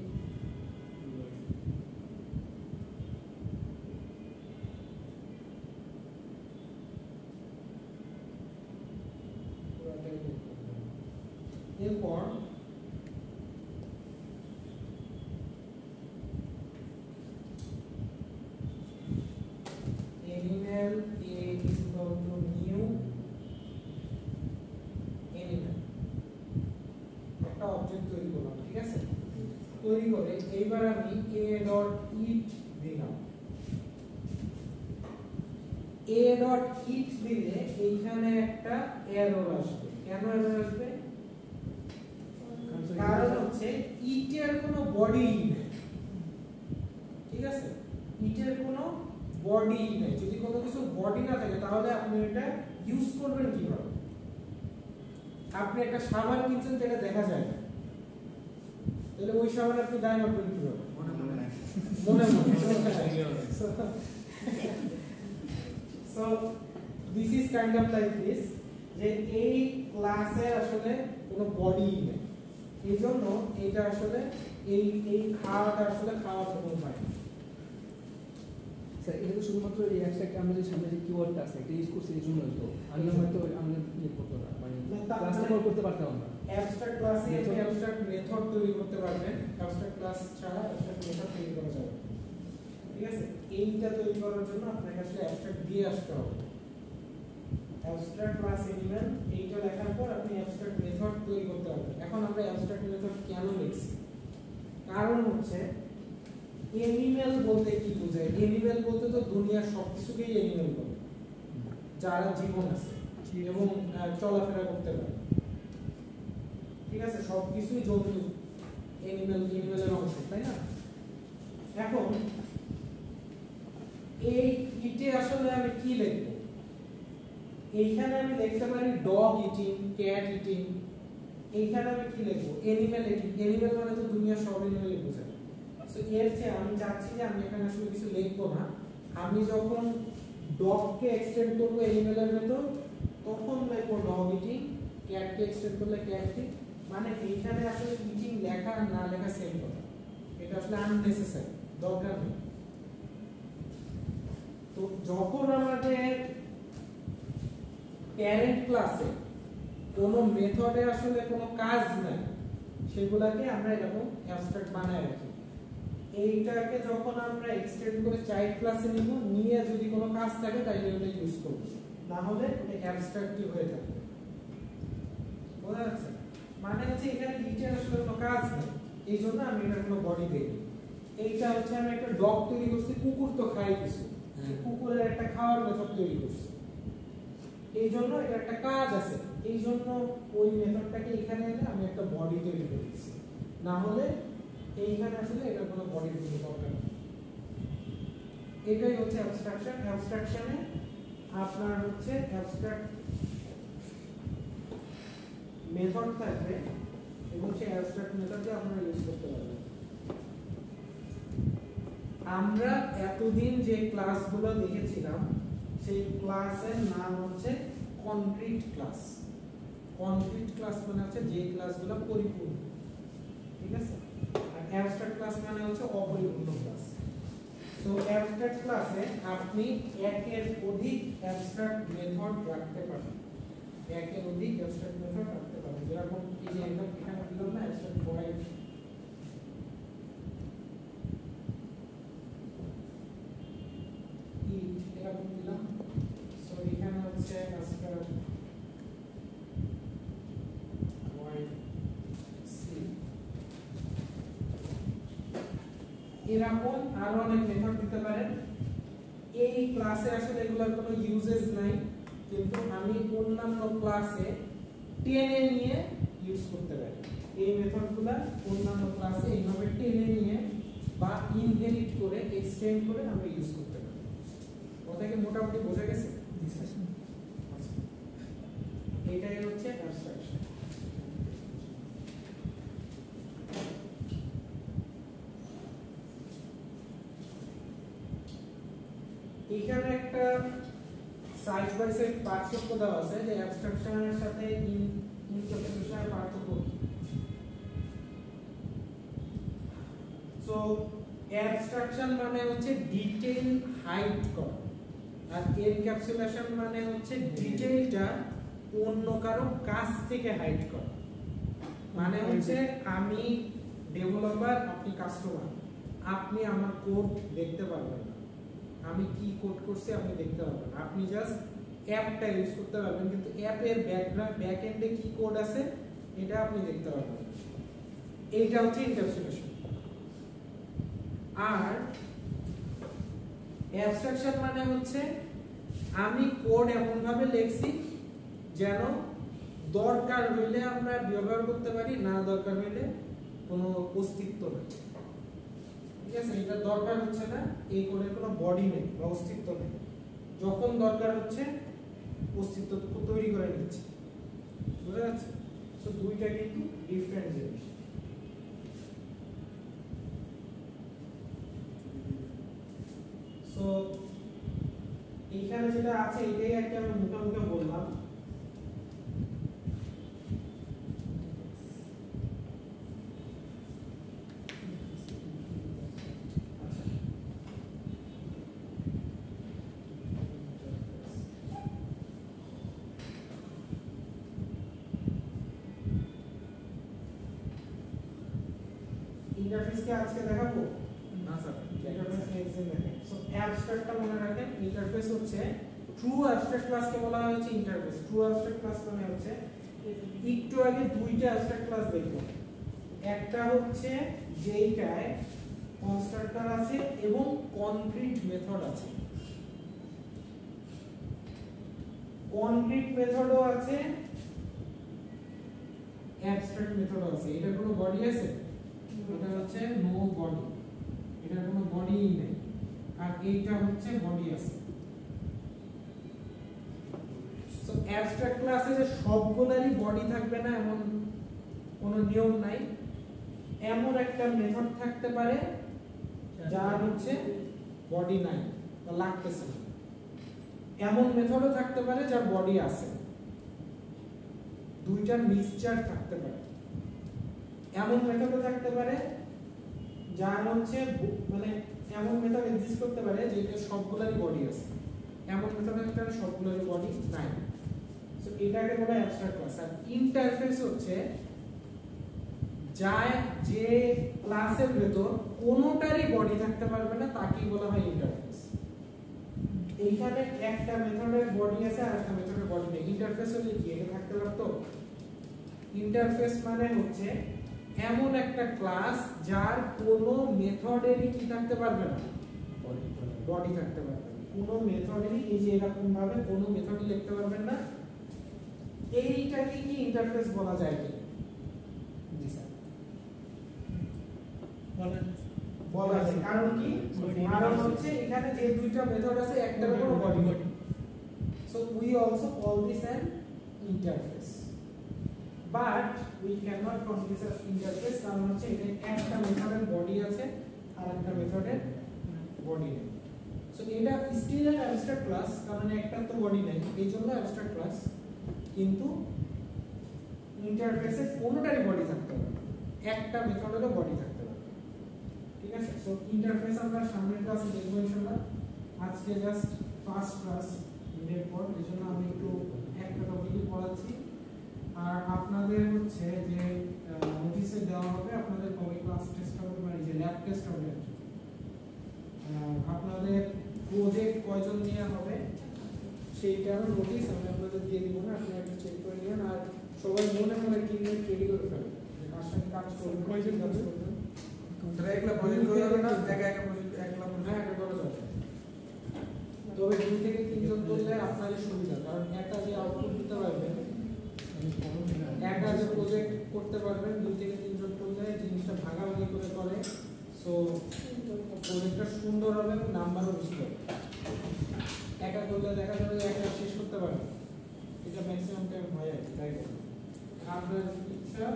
এরপর animal a is equal to new তৈরি করে এইবার আমি a.eat দিলাম। a.eat দিলে এইখানে একটা এরর আসবে। কেন এরর আসবে? কারণ হচ্ছে eat এর কোনো বডি নেই। ঠিক আছে, eat এর কোনো বডি নেই। যদি কোনো কিছু বডি না থাকে তাহলে আপনি এটা ইউজ করবেন কিভাবে? আপনি একটা সাবান কিনছেন যেটা দেখা যায় না, তাহলে ওই সাবান আপনি গায়ে মাখবেন কিভাবে? মনে so this is kind of like this, যে এই ক্লাসে আসলে কোনো বডি নেই, এই জন্য এটা আসলে এই খাওয়াটা আসলে খাওয়ার কোনো উপায় নেই। স্যার এটা তো শুধুমাত্র এই অ্যাবস্ট্রাক্ট আমরা যে সামনে যে কিওয়ার্ডটা আছে এটা ইউজ করছি এই জন্যই তো আমরা হয়তো আমরা ইয়ে করতে না মানে ক্লাস কল করতে পারতাম না। অ্যাবস্ট্রাক্ট ক্লাসে আপনি অ্যাবস্ট্রাক্ট মেথড তৈরি করতে পারবেন, অ্যাবস্ট্রাক্ট ক্লাস ছাড়া অ্যাবস্ট্রাক্ট মেথড তৈরি করা যাবে। ঠিক আছে, এইটা তৈরি করার জন্য আপনাকে আসলে অ্যাবস্ট্রাক্ট দিয়ে আসতে হবে। অ্যাবস্ট্রাক্ট ক্লাস এলিমেন্ট এইটা লেখার পর আপনি অ্যাবস্ট্রাক্ট মেথড তৈরি করতে পারবেন। এখন আমরা অ্যাবস্ট্রাক্ট মেথড কেন লিখছি? কারণ হচ্ছে এনিমেল বলতে কি বোঝায়? এনিমেল বলতে তো দুনিয়ার সবকিছুকেই এনিমেল বলে, যারা জীবন আছে এবং চলাফেরা করতে পারে। ঠিক আছে, সবকিছুই জন্তু, এনিমেলের অংশ, তাই না? এখন এই ইটে আসলে আমি কি লিখবো? এইখানে আমি লিখতে পারি ডগ ইটিং, ক্যাট ইটিং। এইখানে আমি কি লিখবো? Animal eating. এনিমেল মানে তো দুনিয়ার সব এনিমেলই বোঝায়। সো এর চেয়ে আমি চাচ্ছি যে আমি এখানে আসলে কিছু লিখবো না। আমি যখন ডগকে এক্সটেন্ড করবো এনিমেলের ভেতর তখন লিখবো ডগ ইটিং, ক্যাটকে এক্সটেন্ড করলে ক্যাট ইটিং। মানে এইখানে আসলে ইটিং লেখা আর না লেখা সেম কথা, এটা আসলে আননেসেসারি, দরকার নেই। তো যখন আমাদের প্যারেন্ট ক্লাসে কোনো মেথডে আসলে কোনো কাজ নাই, সেগুলাকে আমরা এরকম অ্যাবস্ট্রাক্ট বানায় রাখি। এইটাকে যখন আমরা এক্সটেন্ড করে চাইল্ড ক্লাসে নিব, নিয়ে যদি কোনো কাজ থাকে তাহলে ওটা ইউজ করব, না হলে এটা অ্যাবস্ট্রাক্টই হয়ে থাকবে। বোঝা যাচ্ছে? মানে হচ্ছে এখানে ইটের আসলে কোনো কাজ নেই, এই জন্য আমি এটার কোনো বডি দেই। এইটা হচ্ছে আমি একটা ডগ তৈরি করছি, কুকুর তো খাই কিছু, কুকুরের একটা খাওয়ার মেথড তৈরি করছি, এই জন্য এটা একটা কাজ আছে, এই জন্য ওই মেথডটাকে এখানে এনে আমি একটা বডি তৈরি করেছি। না হলে এইখানে আসলে এটা কোনো বডি তৈরি দরকার নেই। এটাই হচ্ছে অ্যাবস্ট্রাকশন। অ্যাবস্ট্রাকশনে আপনার হচ্ছে অ্যাবস্ট্রাক্ট মেথড থাকবে এবং সেই অ্যাবস্ট্রাক্ট মেথডকে আপনারা ইউজ করতে পারবেন। আমরা এতদিন যে ক্লাসগুলো দেখেছিলাম সেই ক্লাসের নাম হচ্ছে কনক্রিট ক্লাস। কনক্রিট ক্লাস মানে হচ্ছে যে ক্লাসগুলো পরিপূর্ণ, ঠিক আছে? আর অ্যাবস্ট্রাক্ট ক্লাস মানে হচ্ছে অপরিপূর্ণ ক্লাস। সো অ্যাবস্ট্রাক্ট ক্লাসে আপনি একের অধিক অ্যাবস্ট্রাক্ট মেথড রাখতে পারেন, একের অধিক অ্যাবস্ট্রাক্ট মেথড রাখতে পারেন। যেরকম এই যে এখানে দিলাম না অ্যাবস্ট্রাক্ট ভয়েড, এরকম দিলাম। সো এখানে হচ্ছে অ্যাবস্ট্রাক্ট ভয়েড সি, এরকম আরো অনেক মেথড দিতে পারেন। এই ক্লাসে আসলে এগুলোর কোনো ইউজেস নাই, কিন্তু আমি অন্যান্য ক্লাসে টেনে নিয়ে ইউজ করতে পারি। এই মেথডগুলো অন্যান্য ক্লাসে এইভাবে টেনে নিয়ে বা ইনহেরিট করে এক্সটেন্ড করে আমরা ইউজ করতে পারি। কথাকে মোটামুটি বোঝা গেছে? এটাই হচ্ছে অ্যাবস্ট্রাকশন। এখানে একটা সাইড বাই সাইড পার্থক্য দেওয়া আছে যে অ্যাবস্ট্রাকশনের সাথে ইন্টারপ্রিটেশনের পার্থক্য কি। সো অ্যাবস্ট্রাকশন মানে হচ্ছে ডিটেইল হাইড করা, আর এনক্যাপসুলেশন মানে হচ্ছে ডিটেইলটা অন্য কারো কাছ থেকে হাইড করা। মানে হচ্ছে আমি ডেভেলপার, আপনি কাস্টমার, আপনি আমার কোড দেখতে পারবেন না, আমি কি কোড করছি আপনি দেখতে পারবেন, আপনি জাস্ট অ্যাপটা ইউজ করতে পারবেন, কিন্তু অ্যাপের ব্যাক এন্ডে কি কোড আছে এটা আপনি দেখতে পারবেন। এইটা হচ্ছে এনক্যাপসুলেশন। আর অ্যাবস্ট্রাকশন মানে হচ্ছে আমি কোড এমন ভাবে লিখছি যেন দরকার হইলে আমরা ব্যবহার করতে পারি, না দরকার হইলে কোনো অস্তিত্ব নেই। ঠিক আছে, এটা দরকার হচ্ছে না, এই কোডের কোনো বডি নেই বা অস্তিত্ব নেই, যখন দরকার হচ্ছে অস্তিত্ব তৈরি করে নিচ্ছে। বুঝা যাচ্ছে? সো দুইটা কিন্তু ডিফারেন্ট জিনিস। সো এইখানে যেটা আছে এটাই আর কি আমি মুখে মুখে বললাম। ইন্টারফেসকে আজকে দেখাবো না স্যার, ইন্টারফেস নেক্সট দিন দেখাবো। সো অ্যাবস্ট্রাক্টটা মনে রাখেন, ইন্টারফেস হচ্ছে ট্রু অ্যাবস্ট্রাক্ট ক্লাসকে বলা হয়েছে ইন্টারফেস। ট্রু অ্যাবস্ট্রাক্ট ক্লাস মানে হচ্ছে একটু আগে দুইটা অ্যাবস্ট্রাক্ট ক্লাস দেখবো, একটা হচ্ছে যেইটায় কনস্ট্রাক্টর আছে এবং কনক্রিট মেথড আছে। কনক্রিট মেথডও আছে, অ্যাবস্ট্রাক্ট মেথডও আছে। এটার কোনো বডি আছে? এটা হচ্ছে নো বডি, এটার কোনো বডি নেই। আর এইটা হচ্ছে বডি আছে। সো অ্যাবস্ট্রাক্ট ক্লাসে যে সবগুলোরই বডি থাকবে না এমন কোনো নিয়ম নাই। এমন একটা মেথড থাকতে পারে যার হচ্ছে বডি নাই বা লাগতেছে না, এমন মেথডও থাকতে পারে যার বডি আছে। দুইটার মিক্সচার থাকতে পারে। এমন মেথডও থাকতে পারে যার হচ্ছে মানে এমন মেথড এক্সিস্ট করতে পারে যেটা সবগুলোরই বডি আছে, এমন মেথড একটা সবগুলোরই বডি নাই। সো এটাকে বলা হয় অ্যাবস্ট্রাক্ট ক্লাস। আর ইন্টারফেস হচ্ছে যে ক্লাসের ভেতর কোনোটারই বডি থাকতে পারবে না তাকেই বলা হয় ইন্টারফেস। এইখানে একটা মেথডের বডি আছে আর একটা মেথডের বডি নেই। ইন্টারফেস হলে কি এটা থাকতে পারতো? ইন্টারফেস মানে হচ্ছে এমন একটা ক্লাস যার কোনো মেথডেরই কি থাকতে পারবে না, বডি থাকতে পারবে না। কোনো মেথডেরই এই যে এরকম ভাবে কোনো মেথডই লিখতে পারবেন না। এইটাকে কি ইন্টারফেস বলা যায় কি? জি স্যার, বলা যায়। কারণ কি? কারণ হচ্ছে এখানে যে দুইটা মেথড আছে একটার কোনো বডি নেই। So we also call this an interface, but we can not call this as interface. কারণ হচ্ছে এটা একটা মেথডের বডি আছে আর একটা মেথডের বডি নেই। সো এটা স্টিল অ্যান অ্যাবস্ট্রাক্ট ক্লাস, কারণ একটা তো বডি নেই, এই জন্য অ্যাবস্ট্রাক্ট ক্লাস। কিন্তু ইন্টারফেসে কোনোটারই বডি থাকতে পারে, একটা মেথডেরও বডি থাকতে পারে। ঠিক আছে? সো ইন্টারফেস আমরা সামনের ক্লাসে দেখবো ইনশাআল্লাহ। আজকে জাস্ট ফার্স্ট ক্লাস মিডের পর, এজন্য আমি একটু একটা টপিকই পড়াচ্ছি। আর আপনাদের হচ্ছে যে নোটিশে দেওয়া হবে আপনাদের কবে ক্লাস টেস্ট হবে, মানে যে ল্যাব টেস্ট হবে। আপনাদের প্রজেক্ট কয়জন নেওয়া হবে সেইটারও নোটিশ আমি আপনাদের দিয়ে দিব না, আপনারা একটু চেক করে নেবেন। আর সবাই মনে মনে কি নিয়ে রেডি করে ফেলবেন, কার সাথে কাজ করবেন, কয়জন কাজ হবে? করবেন। তাহলে একলা প্রজেক্ট করে হবে না, একা একা প্রজেক্ট একলা হ্যাঁ, এটা করা যাবে। তবে 2 থেকে 3 জন করলে আপনাদের সুবিধা, কারণ একটা যে আউটপুট দিতে পারবেন, একটা যে প্রজেক্ট করতে পারবেন, 2 থেকে 3 জন করলে জিনিসটা ভাগাভাগি করে করে, সো প্রজেক্টটা সুন্দর হবে এবং নাম্বারও বেশি হবে। একা করলে দেখা যাবে যে একটা শেষ করতে পারবে, এটা ম্যাক্সিমাম টাইম হয় আর কি। তাই আপনার ইচ্ছা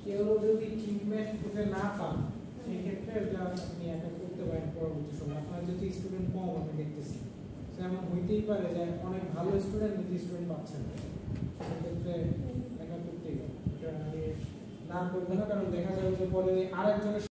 কেউ যদি টিমমেট খুঁজে না পান সেই ক্ষেত্রে এটা আপনি একা করতে পারেন পরবর্তী সময়। আপনার যদি স্টুডেন্ট কম আমি দেখতেছি, এমন হইতেই পারে যে অনেক ভালো স্টুডেন্ট কিন্তু স্টুডেন্ট পাচ্ছেন না, সেক্ষেত্রে একা করতেই পারে। এটা আমি না করবো না, কারণ দেখা যাবে যে পরে আরেকজনের